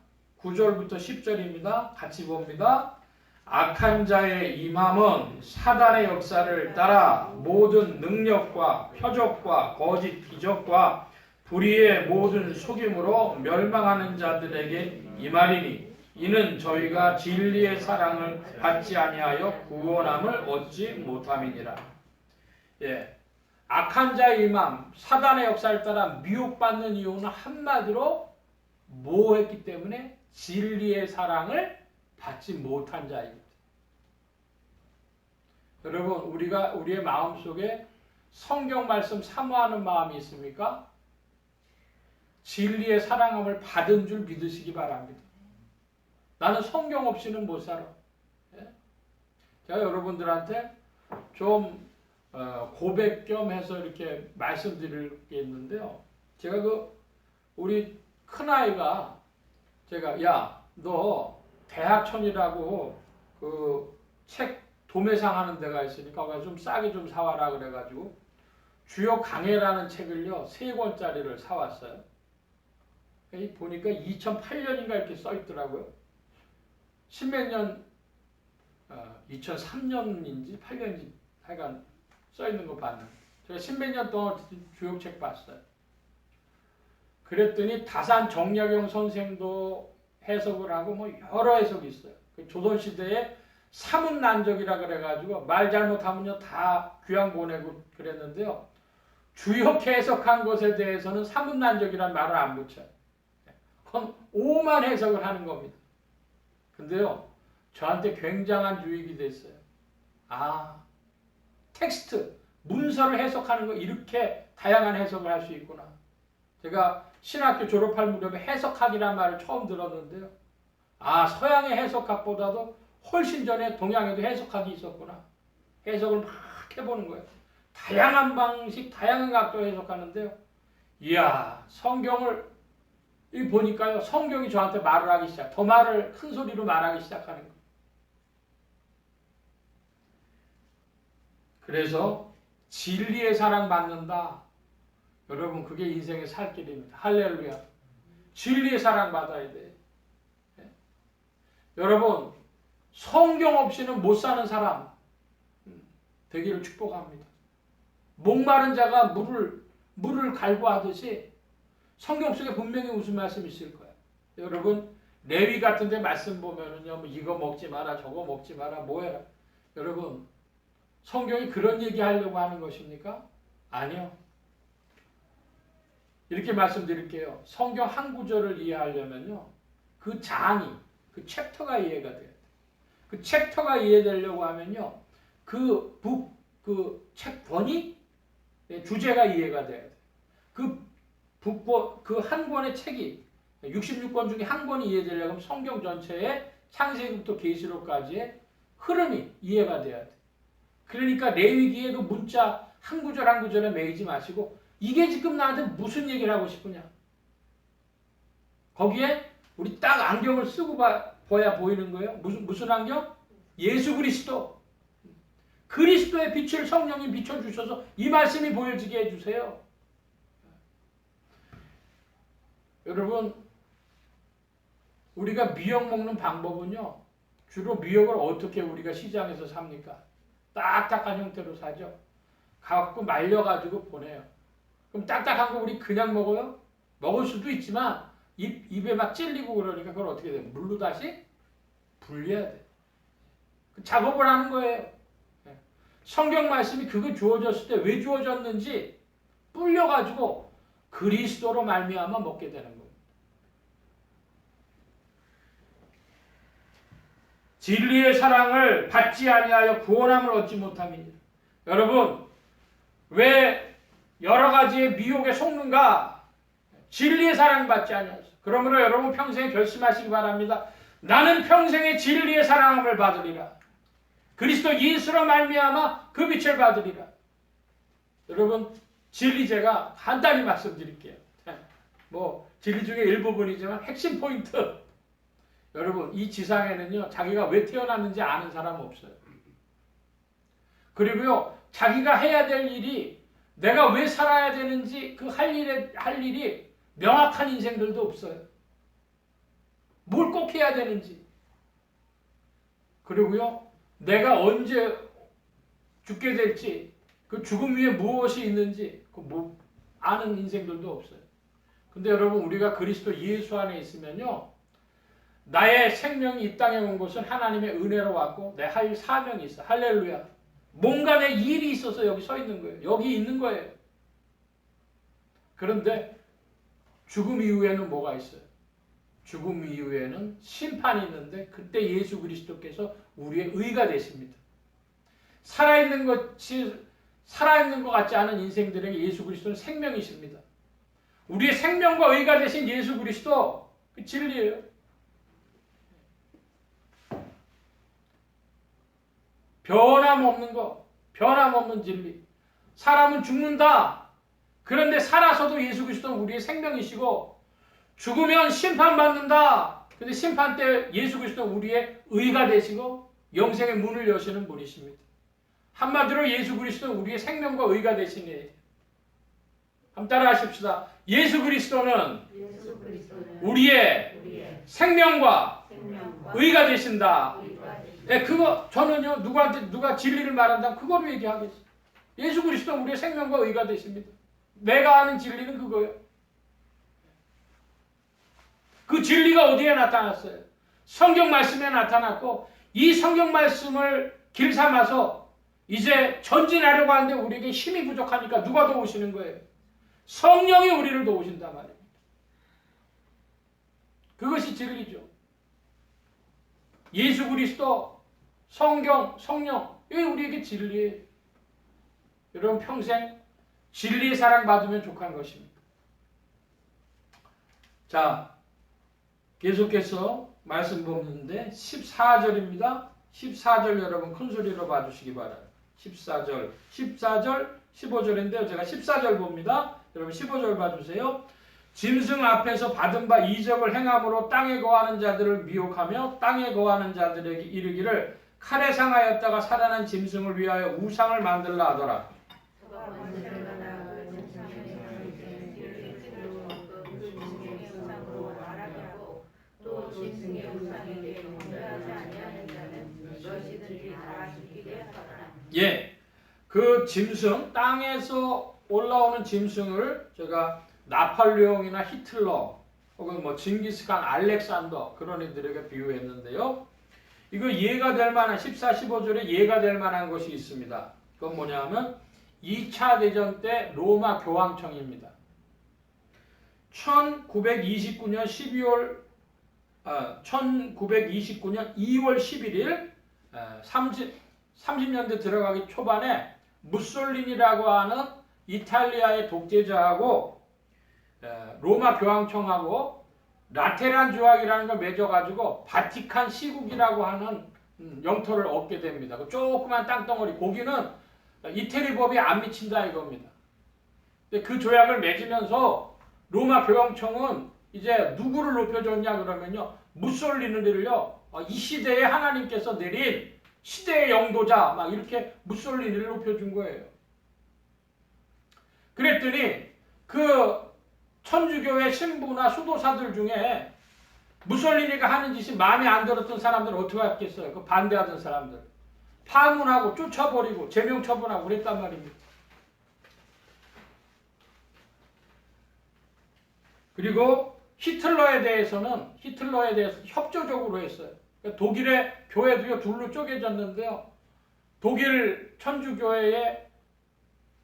Speaker 1: 9절부터 10절입니다. 같이 봅니다. 악한 자의 임함은 사단의 역사를 따라 모든 능력과 표적과 거짓 기적과 불의의 모든 속임으로 멸망하는 자들에게 임하리니 이는 저희가 진리의 사랑을 받지 아니하여 구원함을 얻지 못함이니라. 예. 악한 자의 임함, 사단의 역사를 따라 미혹받는 이유는 한마디로 뭐 했기 때문에? 진리의 사랑을 받지 못한 자입니다. 여러분, 우리의 마음속에 성경 말씀 사모하는 마음이 있습니까? 진리의 사랑함을 받은 줄 믿으시기 바랍니다. 나는 성경 없이는 못 살아. 제가 여러분들한테 좀 고백 겸 해서 이렇게 말씀드릴 게 있는데요. 제가 우리 큰아이가 제가 야, 너 대하천이라고 그 책 도매상 하는 데가 있으니까 거기 좀 싸게 좀 사와라 그래가지고 주요 강해라는 책을요 3권짜리를 사왔어요. 보니까 2008년인가 이렇게 써 있더라고요. 십몇 년 2003년인지 8년인지 하여간 써 있는 거 봤는데 제가 십몇 년 동안 주역책 봤어요. 그랬더니 다산 정약용 선생도 해석을 하고 뭐 여러 해석이 있어요. 조선시대에 사문난적이라 그래가지고 말 잘못하면요 다 귀양 보내고 그랬는데요. 주역해 해석한 것에 대해서는 사문난적이란 말을 안 붙여요. 그건 오만 해석을 하는 겁니다. 근데요 저한테 굉장한 유익이 됐어요. 텍스트, 문서를 해석하는 거 이렇게 다양한 해석을 할 수 있구나. 제가 신학교 졸업할 무렵에 해석학이라는 말을 처음 들었는데요. 서양의 해석학보다도 훨씬 전에 동양에도 해석학이 있었구나. 해석을 막 해보는 거예요. 다양한 방식, 다양한 각도로 해석하는데요. 이야, 성경을 보니까요. 성경이 저한테 말을 하기 시작, 더 말을 큰 소리로 말하기 시작하는 거예요. 그래서 진리의 사랑 받는다. 여러분 그게 인생의 살 길입니다. 할렐루야. 진리의 사랑 받아야 돼. 여러분 성경 없이는 못 사는 사람 되기를 축복합니다. 목마른 자가 물을 갈구하듯이 성경 속에 분명히 무슨 말씀이 있을 거예요. 여러분 레위 같은 데 말씀 보면은요, 뭐 이거 먹지 마라, 저거 먹지 마라, 뭐 해라. 여러분 성경이 그런 얘기 하려고 하는 것입니까? 아니요. 이렇게 말씀드릴게요. 성경 한 구절을 이해하려면요. 그 장이, 그 챕터가 이해가 돼요. 그 챕터가 이해되려고 하면요. 그 책 번이, 주제가 이해가 돼야 돼요. 그 한 권의 책이 66권 중에 한 권이 이해되려면 성경 전체의 창세기부터 계시록까지의 흐름이 이해가 돼야 돼. 그러니까 레위기의 그 문자 한 구절 한 구절에 매이지 마시고 이게 지금 나한테 무슨 얘기를 하고 싶으냐. 거기에 우리 딱 안경을 쓰고 봐야 보이는 거예요. 무슨 안경? 예수 그리스도. 그리스도의 빛을 성령이 비춰주셔서 이 말씀이 보여지게 해주세요. 여러분, 우리가 미역 먹는 방법은요, 주로 미역을 어떻게 우리가 시장에서 삽니까? 딱딱한 형태로 사죠. 갖고 말려가지고 보내요. 그럼 딱딱한 거 우리 그냥 먹어요? 먹을 수도 있지만 입에 막 찔리고 그러니까 그걸 어떻게 돼요? 물로 다시 불려야 돼. 그 작업을 하는 거예요. 성경 말씀이 그거 주어졌을 때 왜 주어졌는지 불려가지고 그리스도로 말미암아 먹게 되는 겁니다. 진리의 사랑을 받지 아니하여 구원함을 얻지 못함이니라. 여러분, 왜 여러 가지의 미혹에 속는가? 진리의 사랑 받지 아니하셔. 그러므로 여러분 평생에 결심하시기 바랍니다. 나는 평생에 진리의 사랑함을 받으리라. 그리스도 예수로 말미암아 그 빛을 받으리라. 여러분, 진리 제가 간단히 말씀드릴게요. 뭐 진리 중에 일부분이지만 핵심 포인트. 여러분, 이 지상에는요, 자기가 왜 태어났는지 아는 사람 없어요. 그리고요, 자기가 해야 될 일이, 내가 왜 살아야 되는지 그 할 일이 명확한 인생들도 없어요. 뭘 꼭 해야 되는지. 그리고요, 내가 언제 죽게 될지, 그 죽음 위에 무엇이 있는지 아는 인생들도 없어요. 근데 여러분, 우리가 그리스도 예수 안에 있으면요, 나의 생명이 이 땅에 온 것은 하나님의 은혜로 왔고 내 할 사명이 있어. 할렐루야. 뭔가 내 일이 있어서 여기 서 있는 거예요. 여기 있는 거예요. 그런데 죽음 이후에는 뭐가 있어요? 죽음 이후에는 심판이 있는데 그때 예수 그리스도께서 우리의 의가 되십니다. 살아있는 것 같지 않은 인생들에게 예수 그리스도는 생명이십니다. 우리의 생명과 의가 되신 예수 그리스도, 그 진리예요. 변함없는 거, 변함없는 진리. 사람은 죽는다. 그런데 살아서도 예수 그리스도는 우리의 생명이시고, 죽으면 심판받는다. 근데 심판 때 예수 그리스도는 우리의 의가 되시고 영생의 문을 여시는 분이십니다. 한마디로 예수 그리스도는 우리의 생명과 의가 되시니. 한번 따라 하십시다. 예수 그리스도는 우리의 생명과 의가 되신다. 네, 그거 저는요, 누가 진리를 말한다면 그거로 얘기하겠어요. 예수 그리스도는 우리의 생명과 의가 되십니다. 내가 아는 진리는 그거예요. 그 진리가 어디에 나타났어요? 성경 말씀에 나타났고, 이 성경 말씀을 길 삼아서 이제 전진하려고 하는데 우리에게 힘이 부족하니까 누가 도우시는 거예요? 성령이 우리를 도우신단 말입니다. 그것이 진리죠. 예수 그리스도, 성경, 성령, 이게 우리에게 진리예요. 여러분 평생 진리의 사랑 받으면 족한 것입니다. 자, 계속해서 말씀 보는데 14절입니다. 14절 여러분 큰 소리로 봐주시기 바랍니다. 14절, 15절인데요. 제가 14절 봅니다. 여러분 15절 봐주세요. 짐승 앞에서 받은 바 이적을 행함으로 땅에 거하는 자들을 미혹하며 땅에 거하는 자들에게 이르기를 칼에 상하였다가 살아난 짐승을 위하여 우상을 만들라 하더라. 예, 그 짐승, 땅에서 올라오는 짐승을 제가 나폴레옹이나 히틀러 혹은 뭐 징기스칸, 알렉산더 그런 애들에게 비유했는데요. 이거 이해가 될 만한 14, 15절에 이해가 될 만한 것이 있습니다. 그건 뭐냐면 2차 대전 때 로마 교황청입니다. 1929년 2월 11일 30년대 들어가기 초반에 무솔리니라고 하는 이탈리아의 독재자하고 로마 교황청하고 라테란 조약이라는 걸 맺어가지고 바티칸 시국이라고 하는 영토를 얻게 됩니다. 그 조그만 땅덩어리 거기는 이태리 법이 안 미친다 이겁니다. 근데 그 조약을 맺으면서 로마 교황청은 이제 누구를 높여줬냐 그러면요 무솔리니를요 이 시대에 하나님께서 내린 시대의 영도자 막 이렇게 무솔리니를 높여준 거예요. 그랬더니 그 천주교의 신부나 수도사들 중에 무솔리니가 하는 짓이 마음에 안 들었던 사람들은 어떻게 했겠어요? 그 반대하던 사람들 파문하고 쫓아버리고 제명처분하고 그랬단 말입니다. 그리고 히틀러에 대해서 협조적으로 했어요. 독일의 교회도요 둘로 쪼개졌는데요. 독일 천주교회의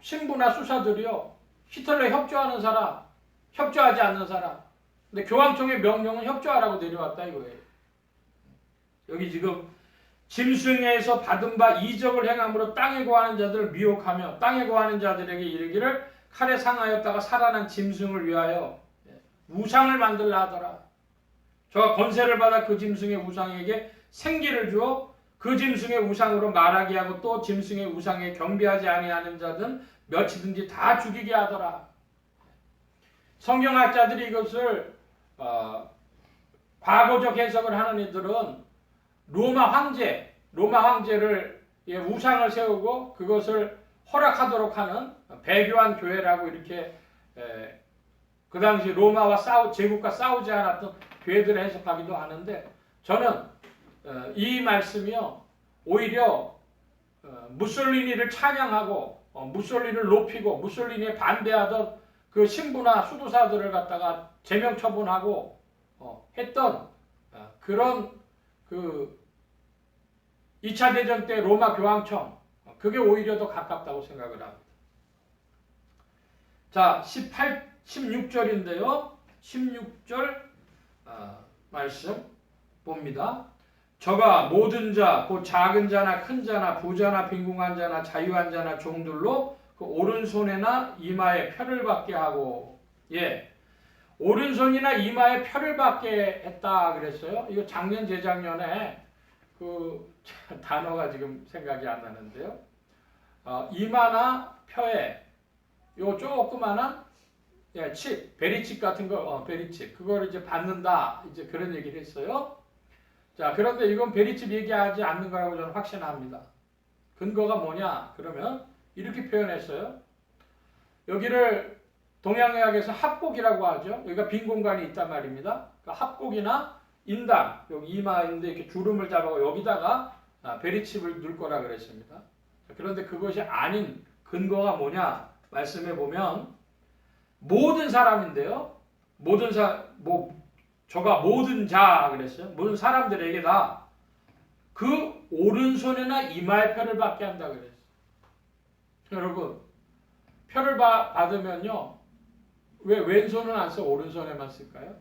Speaker 1: 신부나 수사들이요 히틀러에 협조하는 사람, 협조하지 않는 사람. 근데 교황청의 명령은 협조하라고 내려왔다 이거예요. 여기 지금 짐승에서 받은 바 이적을 행함으로 땅에 거하는 자들을 미혹하며 땅에 거하는 자들에게 이르기를 칼에 상하였다가 살아난 짐승을 위하여 우상을 만들라 하더라. 저가 권세를 받아 그 짐승의 우상에게 생기를 주어 그 짐승의 우상으로 말하게 하고 또 짐승의 우상에 경배하지 아니하는 자든 몇이든지 다 죽이게 하더라. 성경학자들이 이것을 과거적 해석을 하는 이들은 로마 황제를 우상을 세우고 그것을 허락하도록 하는 배교한 교회라고 이렇게 그 당시 로마와 제국과 싸우지 않았던 교회들을 해석하기도 하는데 저는 이 말씀이요 오히려 무솔리니를 찬양하고 무솔리니를 높이고 무솔리니에 반대하던 그 신부나 수도사들을 갖다가 제명 처분하고 했던 그런 그 2차 대전 때 로마 교황청 그게 오히려 더 가깝다고 생각을 합니다. 자, 16절인데요. 16절 말씀 봅니다. 저가 모든 자, 곧 작은 자나 큰 자나 부자나 빈궁한 자나 자유한 자나 종들로 그 오른손에나 이마에 표를 받게 하고 오른손이나 이마에 표를 받게 했다 그랬어요. 이거 작년 재작년에 그 단어가 지금 생각이 안 나는데요. 이마나 혀에 요 조그만한 칩, 베리칩 같은 거, 베리칩 그거를 이제 받는다 이제 그런 얘기를 했어요. 자, 그런데 이건 베리칩 얘기하지 않는 거라고 저는 확신합니다. 근거가 뭐냐? 그러면 이렇게 표현했어요. 여기를 동양의학에서 합곡이라고 하죠. 여기가 빈 공간이 있단 말입니다. 그러니까 합곡이나 인당, 여기 이마인데 이렇게 주름을 잡아서 여기다가 베리칩을 넣을 거라 그랬습니다. 그런데 그것이 아닌 근거가 뭐냐? 말씀해 보면 모든 사람인데요. 저가 모든 자 그랬어요. 모든 사람들에게 다 그 오른손이나 이마에 표를 받게 한다 그랬어요. 여러분 표를 받으면요. 왜 왼손은 안 써 오른손에만 쓸까요?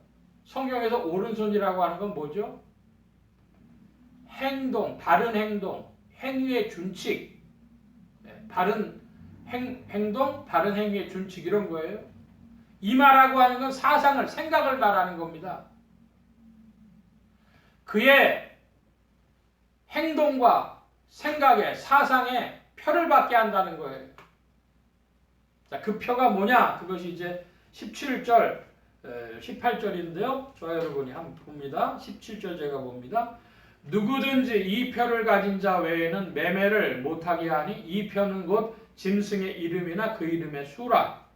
Speaker 1: 성경에서 오른손이라고 하는 건 뭐죠? 행동, 바른 행동, 행위의 준칙, 바른 행동, 바른 행위의 준칙 이런 거예요. 이마라고 하는 건 사상을, 생각을 말하는 겁니다. 그의 행동과 생각에, 사상에 표를 받게 한다는 거예요. 자, 그 표가 뭐냐? 그것이 이제 17절, 18절인데요. 저 여러분이 한번 봅니다. 17절 제가 봅니다. 누구든지 이 표를 가진 자 외에는 매매를 못하게 하니 이 표는 곧 짐승의 이름이나 그 이름의 수라.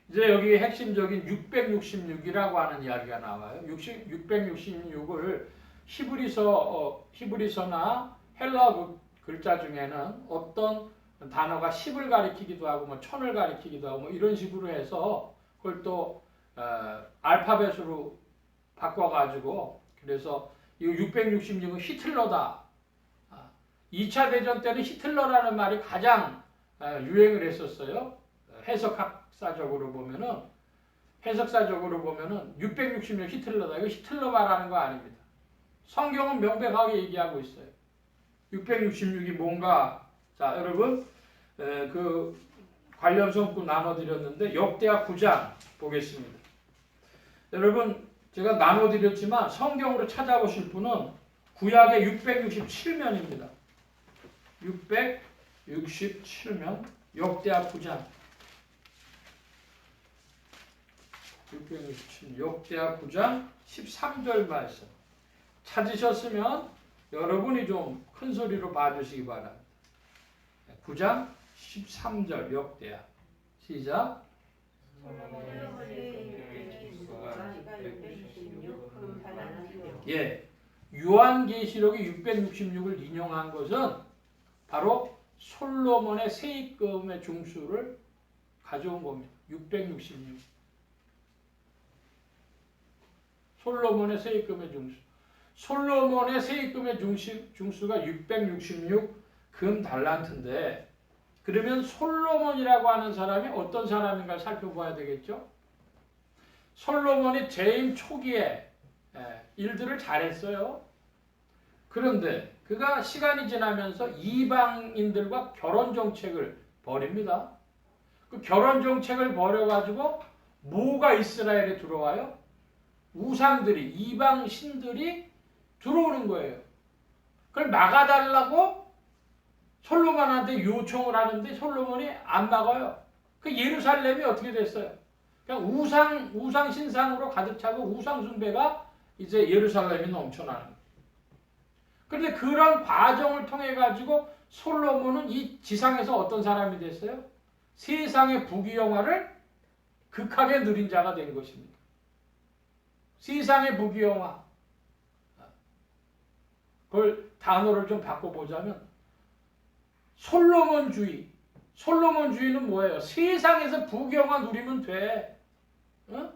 Speaker 1: 이제 여기 핵심적인 666이라고 하는 이야기가 나와요. 666을 히브리서나 헬라 글자 중에는 어떤 단어가 10을 가리키기도 하고 뭐 1000을 가리키기도 하고 뭐 이런 식으로 해서 그걸 또 알파벳으로 바꿔가지고 그래서 이 666은 히틀러다. 2차 대전 때는 히틀러라는 말이 가장 유행을 했었어요. 해석사적으로 보면은 666 히틀러다. 이거 히틀러 말하는 거 아닙니다. 성경은 명백하게 얘기하고 있어요. 666이 뭔가? 자, 여러분 그 관련 성구 나눠드렸는데 역대하 9장 보겠습니다. 여러분 제가 나눠드렸지만 성경으로 찾아보실 분은 구약의 667면입니다. 667면 역대하 9장 667 역대하 9장 13절 말씀 찾으셨으면 여러분이 좀 큰 소리로 봐주시기 바랍니다. 9장 13절 역대하 시작. 예, 요한계시록이 666을 인용한 것은 바로 솔로몬의 세입금의 중수를 가져온 겁니다. 666. 솔로몬의 세입금의 중수. 솔로몬의 세입금의 중수가 666 금달란트인데 그러면 솔로몬이라고 하는 사람이 어떤 사람인가 살펴봐야 되겠죠? 솔로몬이 재임 초기에 일들을 잘했어요. 그런데 그가 시간이 지나면서 이방인들과 결혼 정책을 벌입니다. 그 결혼 정책을 벌여가지고 뭐가 이스라엘에 들어와요? 우상들이, 이방 신들이 들어오는 거예요. 그걸 막아달라고 솔로몬한테 요청을 하는데 솔로몬이 안 막아요. 그 예루살렘이 어떻게 됐어요? 그냥 우상 신상으로 가득 차고 우상 숭배가 이제 예루살렘이 넘쳐나는 거예요. 그런데 그런 과정을 통해 가지고 솔로몬은 이 지상에서 어떤 사람이 됐어요? 세상의 부귀영화를 극하게 누린 자가 된 것입니다. 세상의 부귀영화. 그걸 단어를 좀 바꿔보자면 솔로몬주의. 솔로몬주의는 뭐예요? 세상에서 부귀영화 누리면 돼. 어?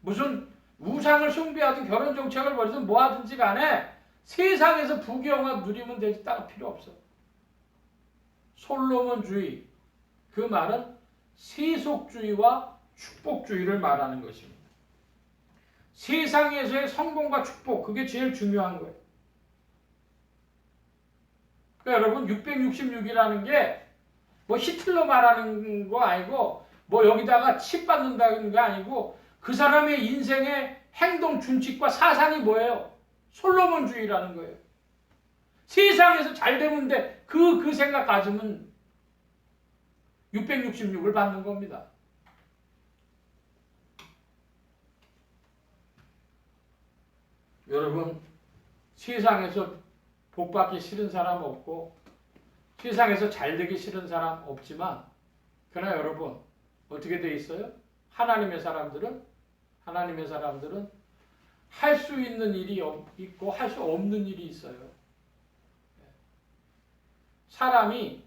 Speaker 1: 무슨 우상을 숭배하든 결혼 정책을 벌이든 뭐 하든지 간에 세상에서 부귀영화 누리면 되지 따로 필요 없어. 솔로몬주의. 그 말은 세속주의와 축복주의를 말하는 것입니다. 세상에서의 성공과 축복, 그게 제일 중요한 거예요. 그러니까 여러분 666이라는 게 뭐 히틀러 말하는 거 아니고 뭐 여기다가 칩 받는다는 게 아니고 그 사람의 인생의 행동 준칙과 사상이 뭐예요? 솔로몬주의라는 거예요. 세상에서 잘 되면 돼. 그 생각 가지면 666을 받는 겁니다. 여러분 세상에서 복받기 싫은 사람 없고 세상에서 잘되기 싫은 사람 없지만 그러나 여러분 어떻게 돼 있어요? 하나님의 사람들은 할 수 있는 일이 있고 할 수 없는 일이 있어요. 사람이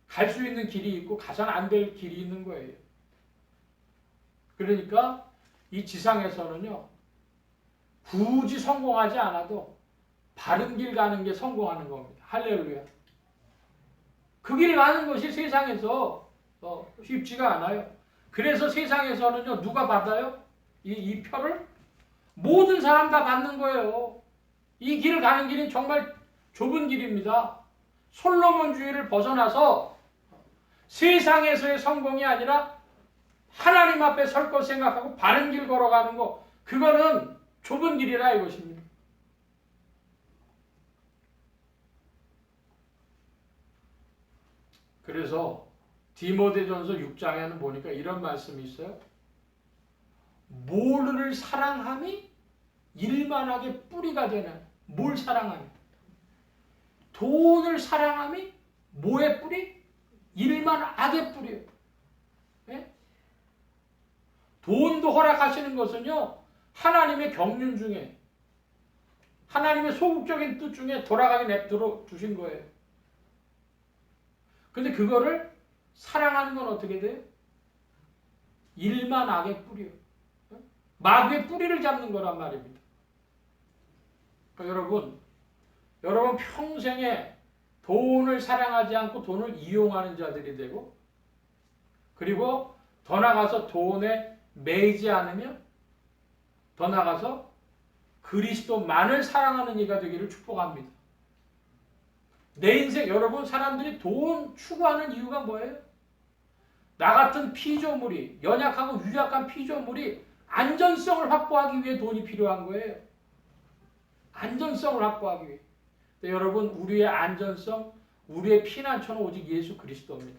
Speaker 1: 갈 수 있는 길이 있고 가서는 안 될 길이 있는 거예요. 그러니까 이 지상에서는요 굳이 성공하지 않아도 바른 길 가는 게 성공하는 겁니다. 할렐루야. 그 길 가는 것이 세상에서 쉽지가 않아요. 그래서 세상에서는요 누가 받아요? 이 표를? 모든 사람 다 받는 거예요. 이 길을 가는 길은 정말 좁은 길입니다. 솔로몬주의를 벗어나서 세상에서의 성공이 아니라 하나님 앞에 설 것 생각하고 바른 길 걸어가는 거, 그거는 좁은 길이라 이것입니다. 그래서 디모데전서 6장에는 보니까 이런 말씀이 있어요. 뭐를 사랑함이 일만하게 뿌리가 되는. 뭘 사랑함이? 돈을 사랑함이 뭐의 뿌리? 일만악의 뿌리예요. 네? 돈도 허락하시는 것은요 하나님의 경륜 중에 하나님의 소극적인 뜻 중에 돌아가게 냅두어 주신 거예요. 근데 그거를 사랑하는 건 어떻게 돼요? 일만 악의 뿌리요. 마귀의 뿌리를 잡는 거란 말입니다. 그러니까 여러분 평생에 돈을 사랑하지 않고 돈을 이용하는 자들이 되고 그리고 더 나아가서 돈에 매이지 않으면 더 나아가서 그리스도만을 사랑하는 이가 되기를 축복합니다. 내 인생 여러분 사람들이 돈 추구하는 이유가 뭐예요? 나 같은 피조물이 연약하고 유약한 피조물이 안전성을 확보하기 위해 돈이 필요한 거예요. 안전성을 확보하기 위해. 근데 여러분 우리의 안전성, 우리의 피난처는 오직 예수 그리스도입니다.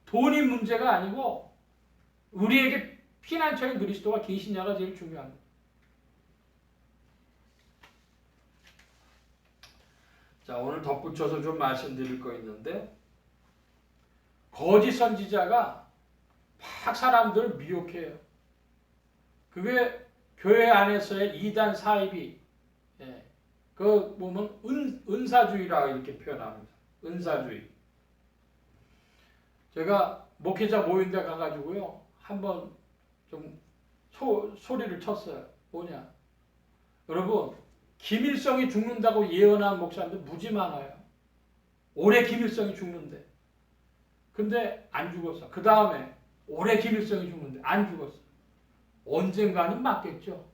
Speaker 1: 돈이 문제가 아니고 우리에게 피난처인 그리스도가 계시냐가 제일 중요합니다. 자, 오늘 덧붙여서 좀 말씀드릴 거 있는데 거짓 선지자가 막 사람들을 미혹해요. 그게 교회 안에서의 이단 사입이 그 보면 은사주의라고 이렇게 표현합니다. 은사주의. 제가 목회자 모임대 가가지고요 한번 좀 소리를 쳤어요. 뭐냐? 여러분 김일성이 죽는다고 예언한 목사님들 무지 많아요. 올해 김일성이 죽는데. 근데 안 죽었어. 그 다음에 올해 김일성이 죽는데 안 죽었어. 언젠가는 맞겠죠.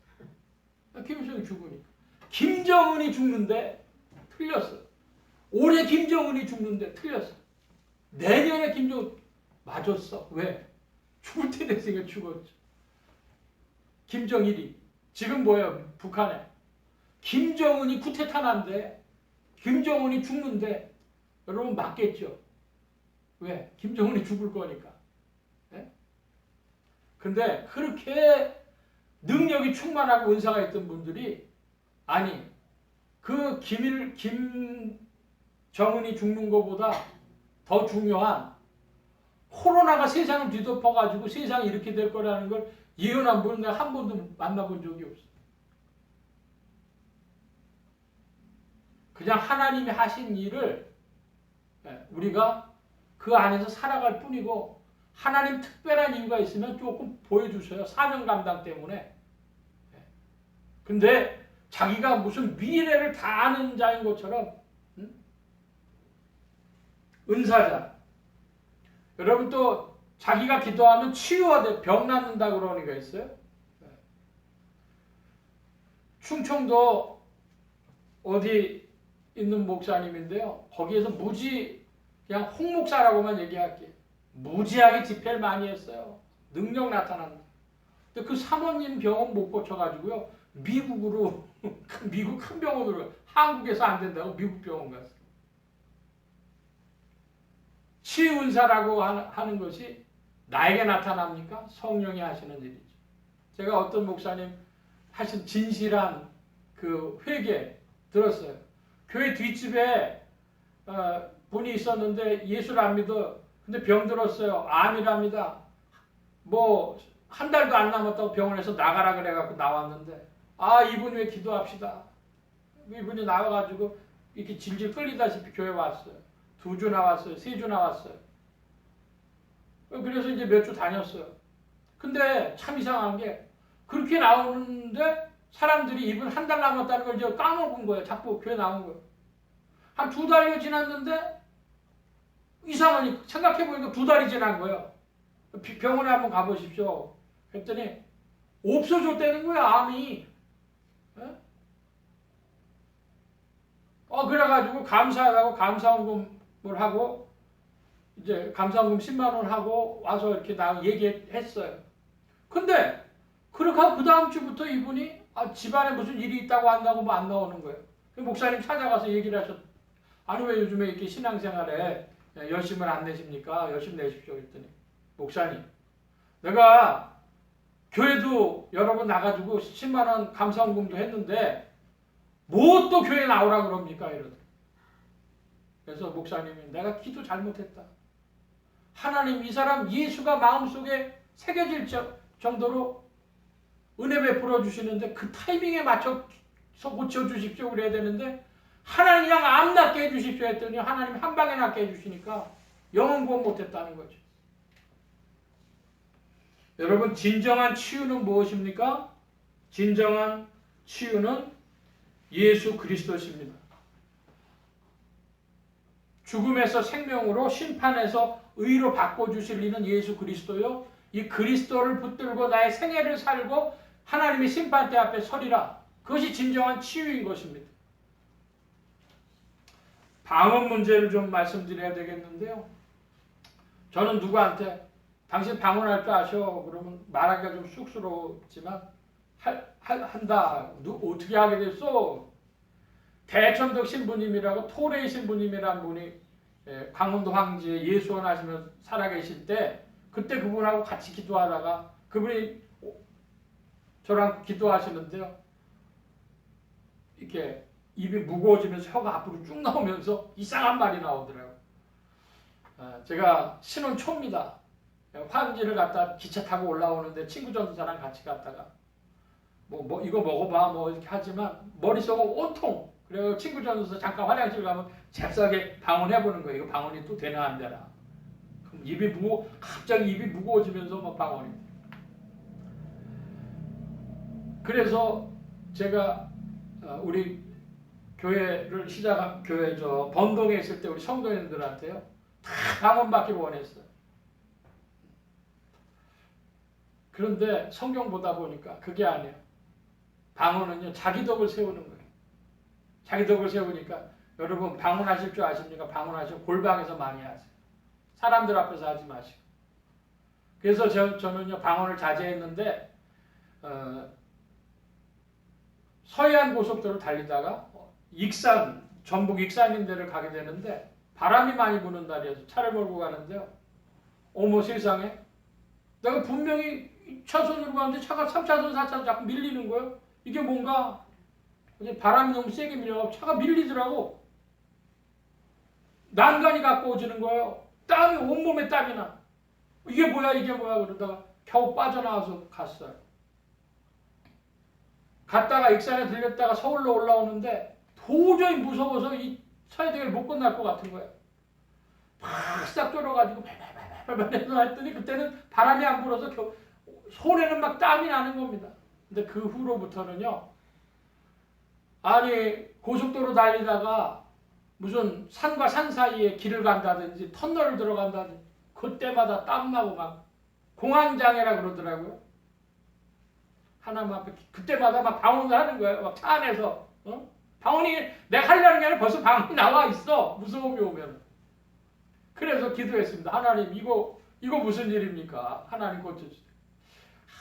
Speaker 1: 김일성이 죽으니까. 김정은이 죽는데 틀렸어. 올해 김정은이 죽는데 틀렸어. 내년에 김정은 맞았어. 왜? 죽을 때 됐으니까 죽었죠. 김정일이 지금 뭐예요? 북한에 김정은이 쿠데타 난데 김정은이 죽는데 여러분 맞겠죠? 왜? 김정은이 죽을 거니까. 네? 근데 그렇게 능력이 충만하고 은사가 있던 분들이 아니 그 김정은이 죽는 것보다 더 중요한 코로나가 세상을 뒤덮어가지고 세상이 이렇게 될 거라는 걸 예언한 분은 내가 한 번도 만나본 적이 없어. 그냥 하나님이 하신 일을 우리가 그 안에서 살아갈 뿐이고 하나님 특별한 이유가 있으면 조금 보여주셔요. 사명 감당 때문에. 근데 자기가 무슨 미래를 다 아는 자인 것처럼 은사자. 여러분 또 자기가 기도하면 치유가 돼. 병 낫는다 그러는 게 있어요. 충청도 어디 있는 목사님인데요. 거기에서 무지 그냥 홍 목사라고만 얘기할게요. 무지하게 집회를 많이 했어요. 능력 나타납니다. 근데 그 사모님 병은 못 고쳐가지고요. 미국으로 미국 큰 병원으로 한국에서 안 된다고 미국 병원 갔어요. 치유은사라고 하는 것이 나에게 나타납니까? 성령이 하시는 일이죠. 제가 어떤 목사님 하신 진실한 그 회개 들었어요. 교회 뒷집에 분이 있었는데 예수를 안 믿어. 근데 병 들었어요. 암이랍니다. 뭐 한 달도 안 남았다고 병원에서 나가라 그래갖고 나왔는데 이분이 왜 기도합시다. 이분이 나와가지고 이렇게 질질 끌리다시피 교회 왔어요. 2주 나왔어요. 3주 나왔어요. 그래서 이제 몇 주 다녔어요. 근데 참 이상한 게 그렇게 나오는데 사람들이 이분 한 달 남았다는 걸 이제 까먹은 거예요. 자꾸 교회 나온 거예요. 한 2달이 지났는데 이상하니 생각해보니까 2달이 지난 거예요. 병원에 한번 가보십시오. 그랬더니 없어졌다는 거야, 암이. 그래가지고 감사하다고 감사원금을 하고 이제 감사원금 10만 원 하고 와서 이렇게 나 얘기했어요. 근데 그렇게 하고 그 다음 주부터 이분이 집안에 무슨 일이 있다고 한다고 뭐 안 나오는 거예요. 목사님 찾아가서 얘기를 하셨. 아니 왜 요즘에 이렇게 신앙생활에 열심을 안 내십니까? 열심 내십시오. 그랬더니 목사님 내가 교회도 여러 번 나가지고 10만 원 감사원금도 했는데 뭐 또 교회 나오라 그럽니까? 이러더라고요. 그래서 목사님이 내가 기도 잘못했다. 하나님 이 사람 예수가 마음속에 새겨질 정도로 은혜 베풀어 주시는데 그 타이밍에 맞춰서 고쳐주십시오 그래야 되는데 하나님 그냥 암 낫게 해주십시오 했더니 하나님 한 방에 낫게 해주시니까 영혼 구원 못했다는 거죠. 여러분 진정한 치유는 무엇입니까? 진정한 치유는 예수 그리스도십니다. 죽음에서 생명으로 심판에서 의로 바꿔주실 이는 예수 그리스도요. 이 그리스도를 붙들고 나의 생애를 살고 하나님의 심판대 앞에 서리라. 그것이 진정한 치유인 것입니다. 방언 문제를 좀 말씀드려야 되겠는데요. 저는 누구한테 당신 방언할 줄 아셔? 그러면 말하기가 좀 쑥스럽지만 한다. 어떻게 하게 됐어? 대천덕 신부님이라고 토레이 신부님이란 분이 강원도 황지에 예수원 하시면서 살아계실 때 그때 그분하고 같이 기도하다가 그분이 저랑 기도하시는데요. 이렇게 입이 무거워지면서 혀가 앞으로 쭉 나오면서 이상한 말이 나오더라고요. 제가 신혼 초입니다. 황지를 갔다 기차 타고 올라오는데 친구 전도사랑 같이 갔다가 뭐 이거 먹어봐 뭐 이렇게 하지만 머릿속은 온통. 그래서 친구 전도사 잠깐 화장실 가면 잽싸게 방언해보는 거예요. 이거 방언이 또 되나 안 되나. 그럼 갑자기 입이 무거워지면서 막 방언이. 그래서 제가 우리 교회를 시작한 교회 번동에 있을 때 우리 성도님들한테요 다 방언 받기를 원했어요. 그런데 성경 보다 보니까 그게 아니에요. 방언은요 자기 덕을 세우는 거예요. 자기 덕을 세우니까 여러분 방언하실 줄 아십니까? 방언하시면 골방에서 많이 하세요. 사람들 앞에서 하지 마시고. 그래서 저는요 방언을 자제했는데 서해안 고속도로 달리다가 전북 익산인 데를 가게 되는데 바람이 많이 부는 날이어서 차를 몰고 가는데요. 어머 세상에 내가 분명히 2차선으로 가는데 차가 3차선 4차선 자꾸 밀리는 거예요. 이게 뭔가 바람이 너무 세게 밀려서 차가 밀리더라고. 난간이 갖고 오지는 거예요. 땀이 온몸에 땀이 나. 이게 뭐야 그러다가 겨우 빠져나와서 갔어요. 갔다가 익산에 들렸다가 서울로 올라오는데 도저히 무서워서 이 서해대교를 못 건널 것 같은 거예요. 팍싹 쫄아가지고 발발발발 했더니 그때는 바람이 안 불어서 손에는 막 땀이 나는 겁니다. 근데 그 후로부터는요. 아니 고속도로 달리다가 무슨 산과 산 사이에 길을 간다든지 터널을 들어간다든지 그때마다 땀나고 막 공황장애라 그러더라고요. 하나님 앞에 그때마다 막 방언을 하는 거예요. 막 차 안에서 방언이 내가 하려는 게 아니라 벌써 방언이 나와 있어. 무서움이 오면. 그래서 기도했습니다. 하나님 이거 무슨 일입니까? 하나님 고쳐주세요.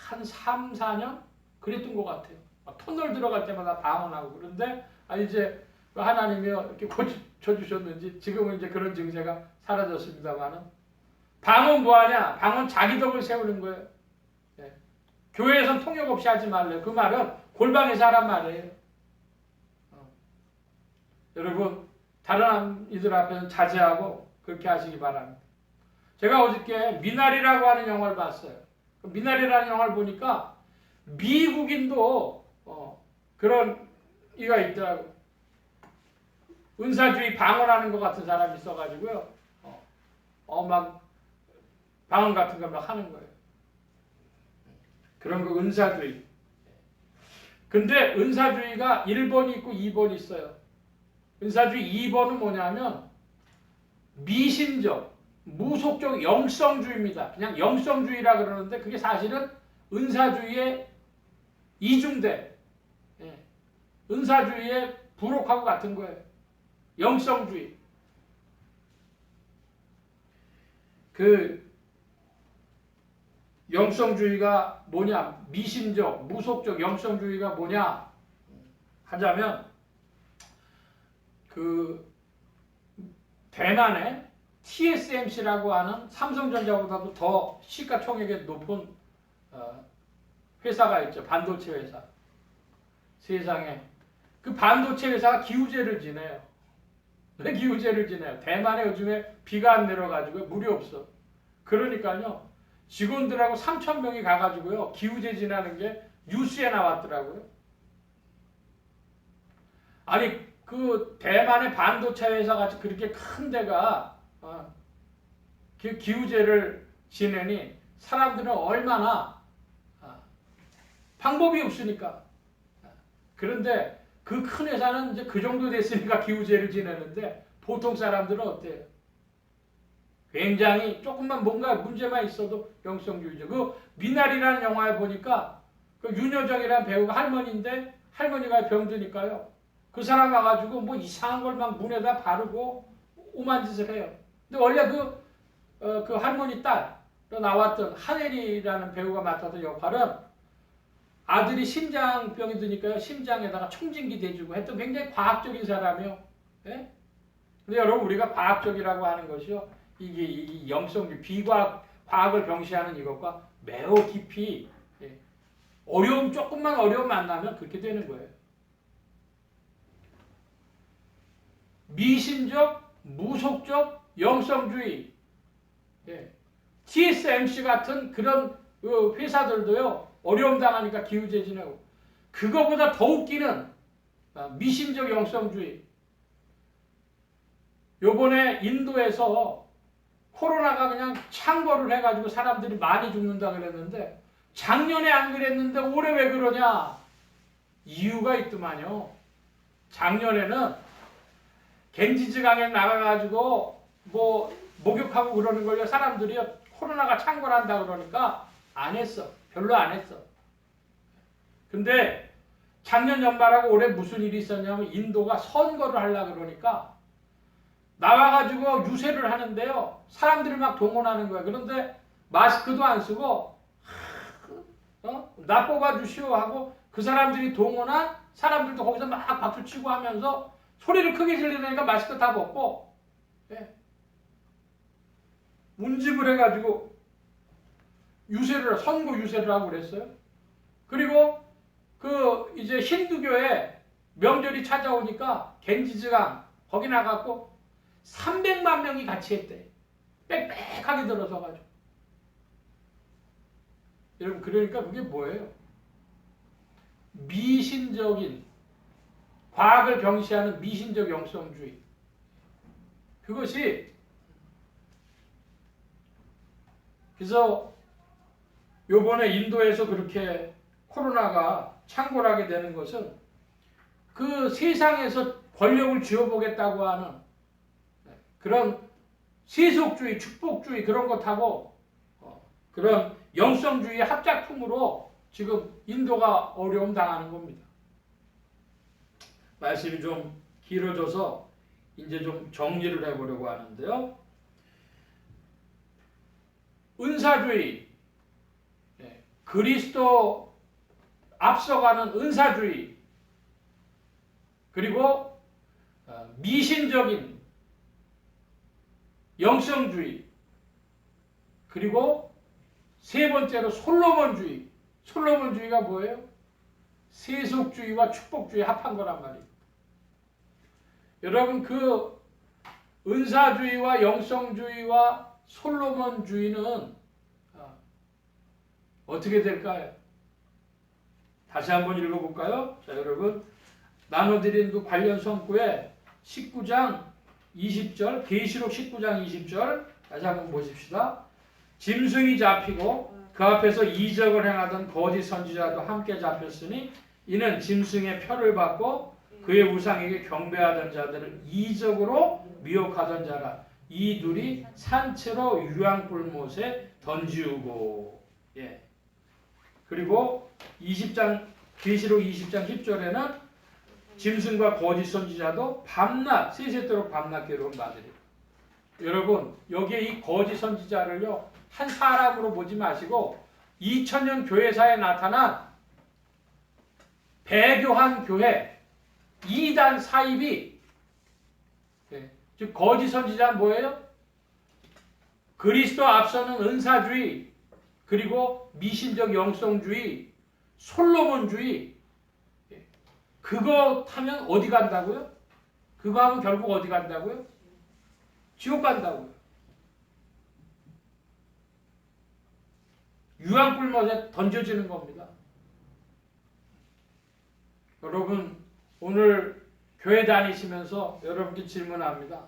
Speaker 1: 한 3, 4년 그랬던 것 같아요. 막 터널 들어갈 때마다 방언하고 그런데 이제 하나님이 이렇게 고쳐주셨는지 지금은 이제 그런 증세가 사라졌습니다만은 방언 뭐하냐? 방언 자기 덕을 세우는 거예요. 네. 교회에선 통역 없이 하지 말래요. 그 말은 골방에서 하란 말이에요. 여러분 다른 이들 앞에서 자제하고 그렇게 하시기 바랍니다. 제가 어저께 미나리라고 하는 영화를 봤어요. 미나리라는 영화를 보니까 미국인도 그런 이가 있더라고요. 은사주의 방언하는 것 같은 사람이 있어가지고요. 막 방언 같은 걸 막 하는 거예요. 그런 거 은사주의. 근데 은사주의가 1번이 있고 2번이 있어요. 은사주의 2번은 뭐냐면 미신적, 무속적 영성주의입니다. 그냥 영성주의라 그러는데 그게 사실은 은사주의의 이중대, 은사주의의 부록하고 같은 거예요. 영성주의. 그 영성주의가 뭐냐? 미신적, 무속적 영성주의가 뭐냐? 하자면 그 대만에 TSMC라고 하는 삼성전자보다도 더 시가총액이 높은 회사가 있죠. 반도체 회사. 세상에. 그 반도체 회사가 기우제를 지내요. 왜 기우제를 지내요? 대만에 요즘에 비가 안 내려가지고 물이 없어. 그러니까요. 직원들하고 3,000명이 가가지고요. 기우제 지나는 게 뉴스에 나왔더라고요. 아니 그 대만의 반도체 회사 같이 그렇게 큰 데가 기우제를 지내니 사람들은 얼마나 방법이 없으니까. 그런데 그 큰 회사는 이제 그 정도 됐으니까 기우제를 지내는데 보통 사람들은 어때요? 굉장히 조금만 뭔가 문제만 있어도 영성주의죠. 그 미나리라는 영화에 보니까 그 윤여정이라는 배우가 할머니인데 할머니가 병드니까요. 그 사람 와가지고 뭐 이상한 걸 막 문에다 바르고 오만 짓을 해요. 근데 원래 그 할머니 딸로 나왔던 하늘이라는 배우가 맡았던 역할은 아들이 심장병이 드니까요. 심장에다가 청진기 대주고 했던 굉장히 과학적인 사람이요. 예? 근데 여러분 우리가 과학적이라고 하는 것이요. 이게 이 영성주의, 비과학, 과학을 병시하는 이것과 매우 깊이 어려움, 조금만 어려움 만나면 그렇게 되는 거예요. 미신적, 무속적, 영성주의, TSMC 같은 그런 회사들도요, 어려움 당하니까 기후재진하고, 그거보다 더 웃기는 미신적 영성주의. 요번에 인도에서 코로나가 그냥 창궐을 해가지고 사람들이 많이 죽는다 그랬는데, 작년에 안 그랬는데 올해 왜 그러냐? 이유가 있더만요. 작년에는 겐지즈강에 나가가지고 뭐 목욕하고 그러는 걸요. 사람들이 코로나가 창궐한다 그러니까 안 했어. 별로 안 했어. 근데 작년 연말하고 올해 무슨 일이 있었냐면 인도가 선거를 하려고 그러니까 나와가지고 유세를 하는데요. 사람들이 막 동원하는 거야. 그런데 마스크도 안 쓰고 나 뽑아주시오 하고 그 사람들이 동원한 사람들도 거기서 막 박수치고 하면서 소리를 크게 지르니까 마스크 다 벗고 운집을 해가지고 선거 유세를 하고 그랬어요. 그리고 이제 힌두교에 명절이 찾아오니까 겐지즈강 거기 나가고 300만 명이 같이 했대. 빽빽하게 들어서 가지고. 여러분 그러니까 그게 뭐예요? 미신적인 과학을 병시하는 미신적 영성주의. 그것이 그래서 요번에 인도에서 그렇게 코로나가 창궐하게 되는 것은 그 세상에서 권력을 쥐어보겠다고 하는 그런 세속주의, 축복주의 그런 것하고 그런 영성주의의 합작품으로 지금 인도가 어려움 당하는 겁니다. 말씀이 좀 길어져서 이제 좀 정리를 해보려고 하는데요. 은사주의, 그리스도 앞서가는 은사주의, 그리고 미신적인 영성주의, 그리고 세 번째로 솔로몬주의. 솔로몬주의가 뭐예요? 세속주의와 축복주의 합한 거란 말이에요. 여러분 그 은사주의와 영성주의와 솔로몬주의는 어떻게 될까요? 다시 한번 읽어볼까요? 자, 여러분 나눠드린 그 관련 성구에 19장 20절, 계시록 19장 20절 다시 한번 보십시다. 짐승이 잡히고 그 앞에서 이적을 행하던 거짓 선지자도 함께 잡혔으니 이는 짐승의 표를 받고 그의 우상에게 경배하던 자들을 이적으로 미혹하던 자라. 이 둘이 산채로 유황불못에 던지우고. 그리고 20장 계시록 20장 10절에는 짐승과 거짓 선지자도 밤낮 세세토록 밤낮 괴로움 받으리라. 여러분 여기에 이 거짓 선지자를요 한 사람으로 보지 마시고 2000년 교회사에 나타난 배교한 교회 이단 사입이 즉 거짓 선지자는 뭐예요? 그리스도 앞서는 은사주의, 그리고 미신적 영성주의, 솔로몬주의. 그거 타면 어디 간다고요? 그거 하면 결국 어디 간다고요? 지옥 간다고요. 유황불못에 던져지는 겁니다. 여러분 오늘 교회 다니시면서 여러분께 질문합니다.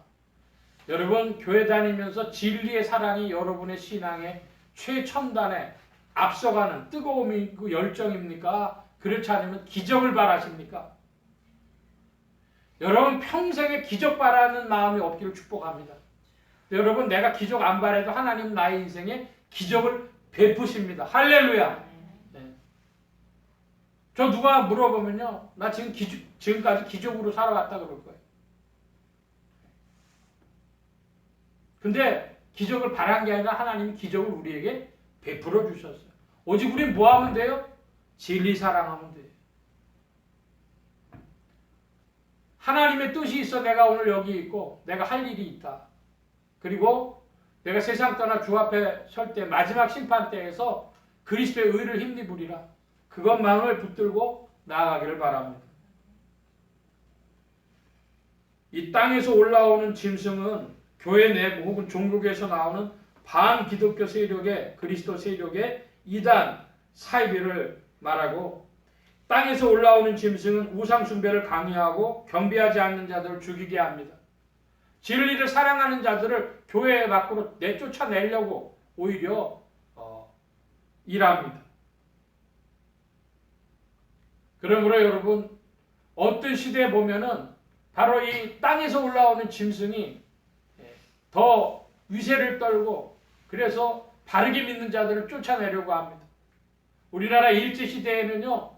Speaker 1: 여러분 교회 다니면서 진리의 사랑이 여러분의 신앙의 최첨단에 앞서가는 뜨거움이고 열정입니까? 그렇지 않으면 기적을 바라십니까? 여러분 평생에 기적 바라는 마음이 없기를 축복합니다. 여러분 내가 기적 안 바라도 하나님 나의 인생에 기적을 베푸십니다. 할렐루야. 네. 저 누가 물어보면요, 나 지금까지 기적으로 살아왔다 그럴 거예요. 근데 기적을 바란 게 아니라 하나님이 기적을 우리에게 베풀어 주셨어요. 오직 우린 뭐 하면 돼요? 진리 사랑하면 돼요. 하나님의 뜻이 있어 내가 오늘 여기 있고 내가 할 일이 있다. 그리고 내가 세상 떠나 주 앞에 설 때 마지막 심판 때에서 그리스도의 의를 힘입으리라. 그것만을 붙들고 나아가기를 바랍니다. 이 땅에서 올라오는 짐승은 교회 내부 혹은 종교계에서 나오는 반기독교 세력의 그리스도 세력의 이단 사이비를 말하고, 땅에서 올라오는 짐승은 우상숭배를 강요하고 경배하지 않는 자들을 죽이게 합니다. 진리를 사랑하는 자들을 교회 밖으로 내쫓아내려고 오히려 일합니다. 그러므로 여러분, 어떤 시대에 보면은 바로 이 땅에서 올라오는 짐승이 더 위세를 떨고 그래서 바르게 믿는 자들을 쫓아내려고 합니다. 우리나라 일제시대에는요,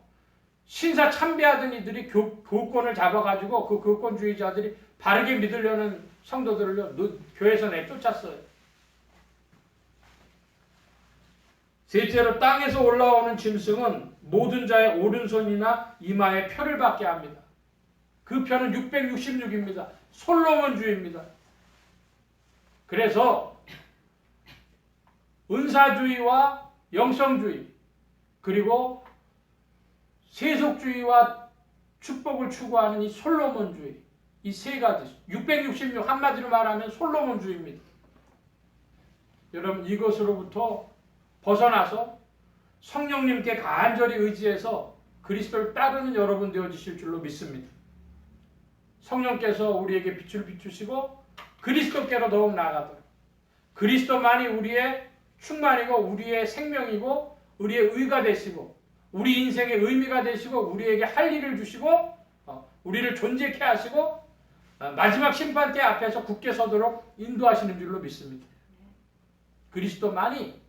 Speaker 1: 신사 참배하던 이들이 교권을 잡아가지고 그 교권주의자들이 바르게 믿으려는 성도들을 교회에서 내쫓았어요. 셋째로, 땅에서 올라오는 짐승은 모든 자의 오른손이나 이마에 표를 받게 합니다. 그 표는 666입니다. 솔로몬주의입니다. 그래서 은사주의와 영성주의 그리고 세속주의와 축복을 추구하는 이 솔로몬주의, 이 세 가지, 666 한마디로 말하면 솔로몬주의입니다. 여러분, 이것으로부터 벗어나서 성령님께 간절히 의지해서 그리스도를 따르는 여러분 되어지실 줄로 믿습니다. 성령께서 우리에게 빛을 비추시고 그리스도께로 더욱 나아가도록, 그리스도만이 우리의 충만이고 우리의 생명이고 우리의 의가 되시고 우리 인생의 의미가 되시고 우리에게 할 일을 주시고 우리를 존재케 하시고 마지막 심판대 앞에서 굳게 서도록 인도하시는 줄로 믿습니다. 그리스도만이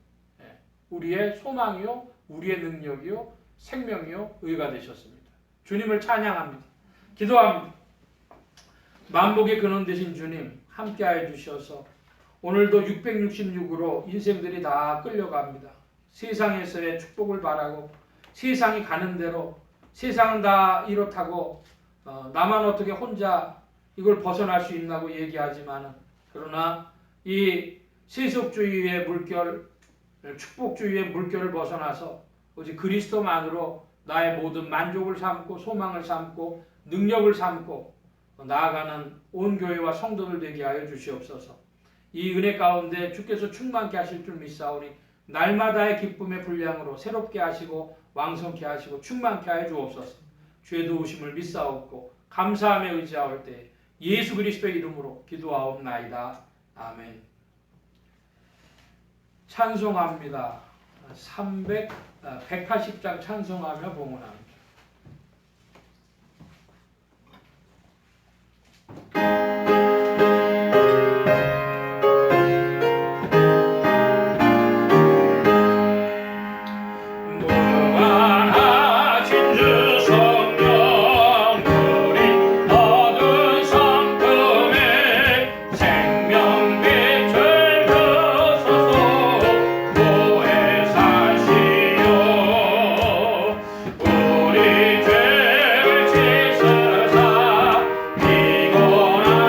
Speaker 1: 우리의 소망이요, 우리의 능력이요, 생명이요, 의가 되셨습니다. 주님을 찬양합니다. 기도합니다. 만복의 근원 되신 주님, 함께하여 주셔서 오늘도 666으로 인생들이 다 끌려갑니다. 세상에서의 축복을 바라고 세상이 가는 대로, 세상은 다 이렇다고 나만 어떻게 혼자 이걸 벗어날 수 있나고 얘기하지만, 그러나 이 세속주의의 물결, 축복주의의 물결을 벗어나서 오직 그리스도만으로 나의 모든 만족을 삼고 소망을 삼고 능력을 삼고 나아가는 온 교회와 성도들 되게 하여 주시옵소서. 이 은혜 가운데 주께서 충만케 하실 줄 믿사오니 날마다의 기쁨의 분량으로 새롭게 하시고 왕성케 하시고 충만케 하여 주옵소서. 주의 도우심을 믿사옵고 감사하며 의지하올 때 예수 그리스도의 이름으로 기도하옵나이다. 아멘. 찬송합니다. 180장 찬송하며 봉헌합니다.
Speaker 4: 우리 죄를 씻으사 피곤한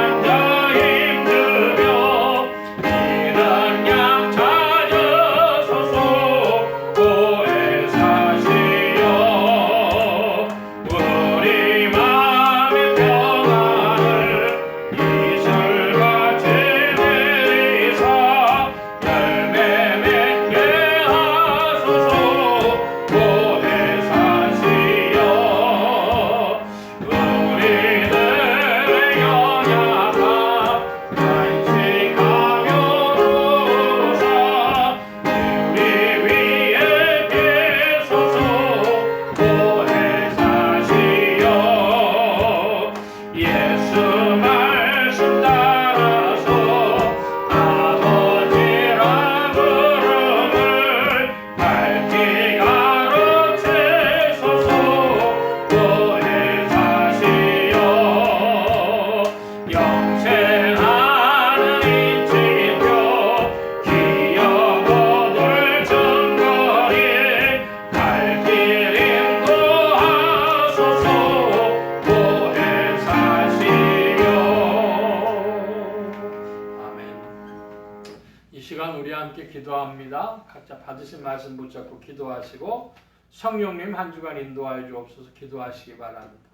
Speaker 1: 있습니다. 각자 받으신 말씀 붙잡고 기도하시고 성령님 한 주간 인도하여 주옵소서 기도하시기 바랍니다.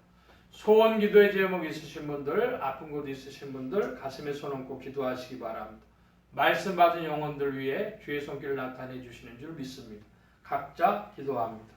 Speaker 1: 소원 기도의 제목 있으신 분들, 아픈 곳 있으신 분들 가슴에 손 얹고 기도하시기 바랍니다. 말씀 받은 영혼들 위해 주의 손길을 나타내 주시는 줄 믿습니다. 각자 기도합니다.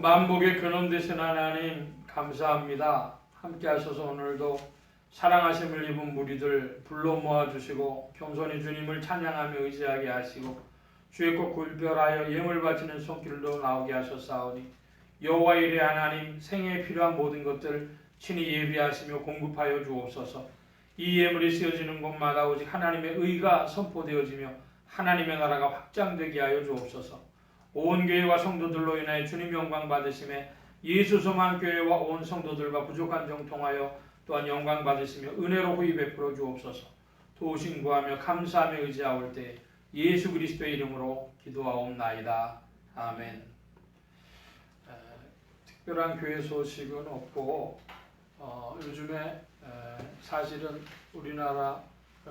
Speaker 1: 만복의 근원 되신 하나님 감사합니다. 함께 하셔서 오늘도 사랑하심을 입은 무리들 불러 모아주시고 겸손히 주님을 찬양하며 의지하게 하시고 주의 꼭 굴별하여 예물 바치는 손길로 나오게 하셨사오니 여호와 이레 하나님 생애에 필요한 모든 것들 친히 예비하시며 공급하여 주옵소서. 이 예물이 쓰여지는 곳마다 오직 하나님의 의가 선포되어지며 하나님의 나라가 확장되게 하여 주옵소서. 온 교회와 성도들로 인하여 주님 영광 받으심에 예수 소망 교회와 온 성도들과 부족한 정통하여 또한 영광 받으시며 은혜로 후히 베풀어 주옵소서. 도우심 구하며 감사하며 의지하올 때 예수 그리스도의 이름으로 기도하옵나이다. 아멘. 특별한 교회 소식은 없고 요즘에 사실은 우리나라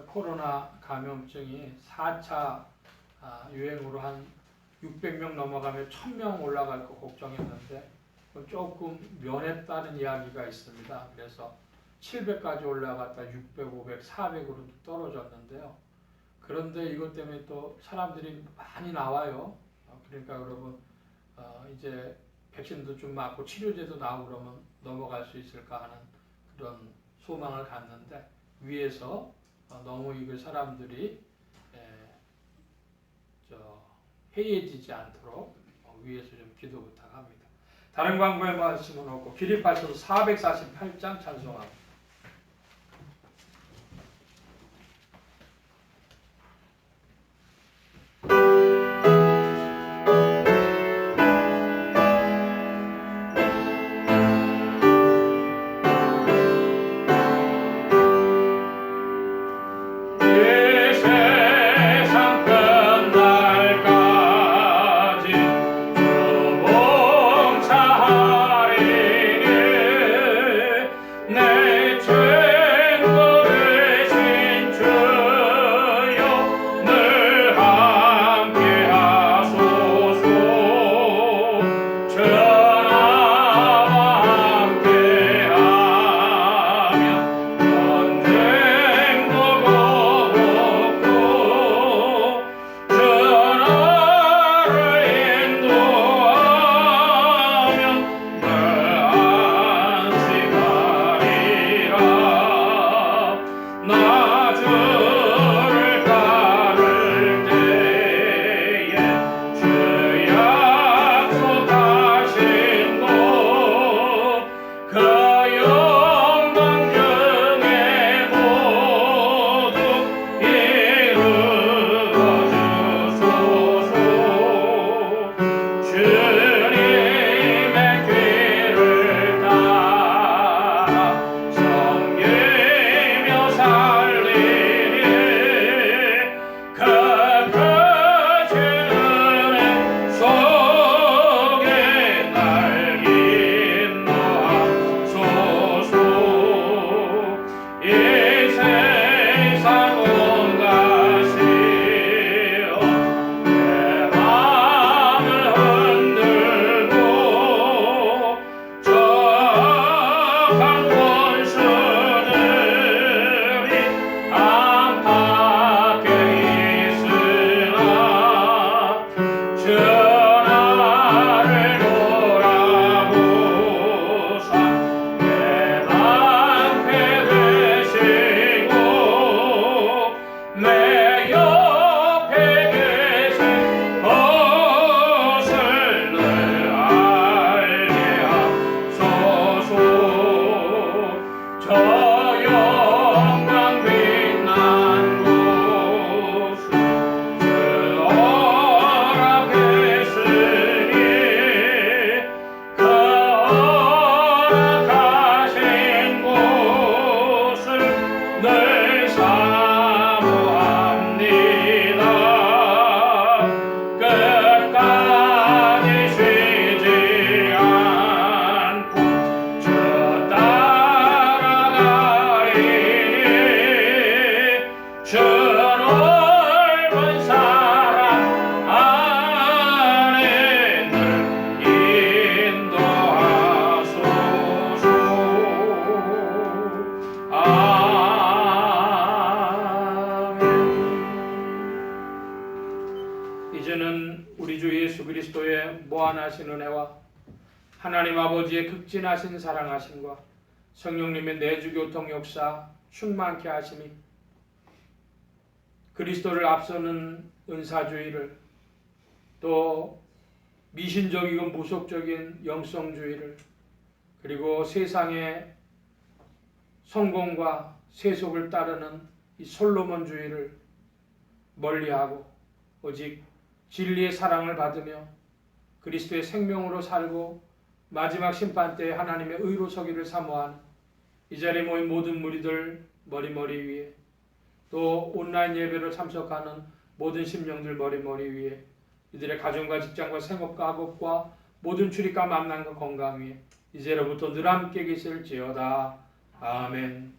Speaker 1: 코로나 감염증이 4차 유행으로 한 600명 넘어가면 1000명 올라갈 거 걱정했는데 조금 면했다는 이야기가 있습니다. 그래서 700까지 올라갔다 600, 500, 400으로 떨어졌는데요. 그런데 이것 때문에 또 사람들이 많이 나와요. 그러니까 여러분 이제 백신도 좀 맞고 치료제도 나오고 그러면 넘어갈 수 있을까 하는 그런 소망을 갖는데 위에서 너무 이걸 사람들이 해이해지지 않도록 위에서 좀 기도 부탁합니다. 다른 광고의 말씀은 없고 기립하셔서 448장 찬송합니다.
Speaker 4: 내
Speaker 1: 무한하신 은혜와 하나님 아버지의 극진하신 사랑하심과 성령님의 내주교통 역사 충만케 하심이 그리스도를 앞서는 은사주의를 또 미신적이고 무속적인 영성주의를 그리고 세상의 성공과 세속을 따르는 이 솔로몬주의를 멀리하고 오직 진리의 사랑을 받으며 그리스도의 생명으로 살고 마지막 심판 때에 하나님의 의로 서기를 사모하는 이 자리에 모인 모든 무리들 머리 위에 또 온라인 예배로 참석하는 모든 심령들 머리 위에 이들의 가정과 직장과 생업과 학업과 모든 출입과 만남과 건강 위에 이제로부터 늘 함께 계실지어다. 아멘.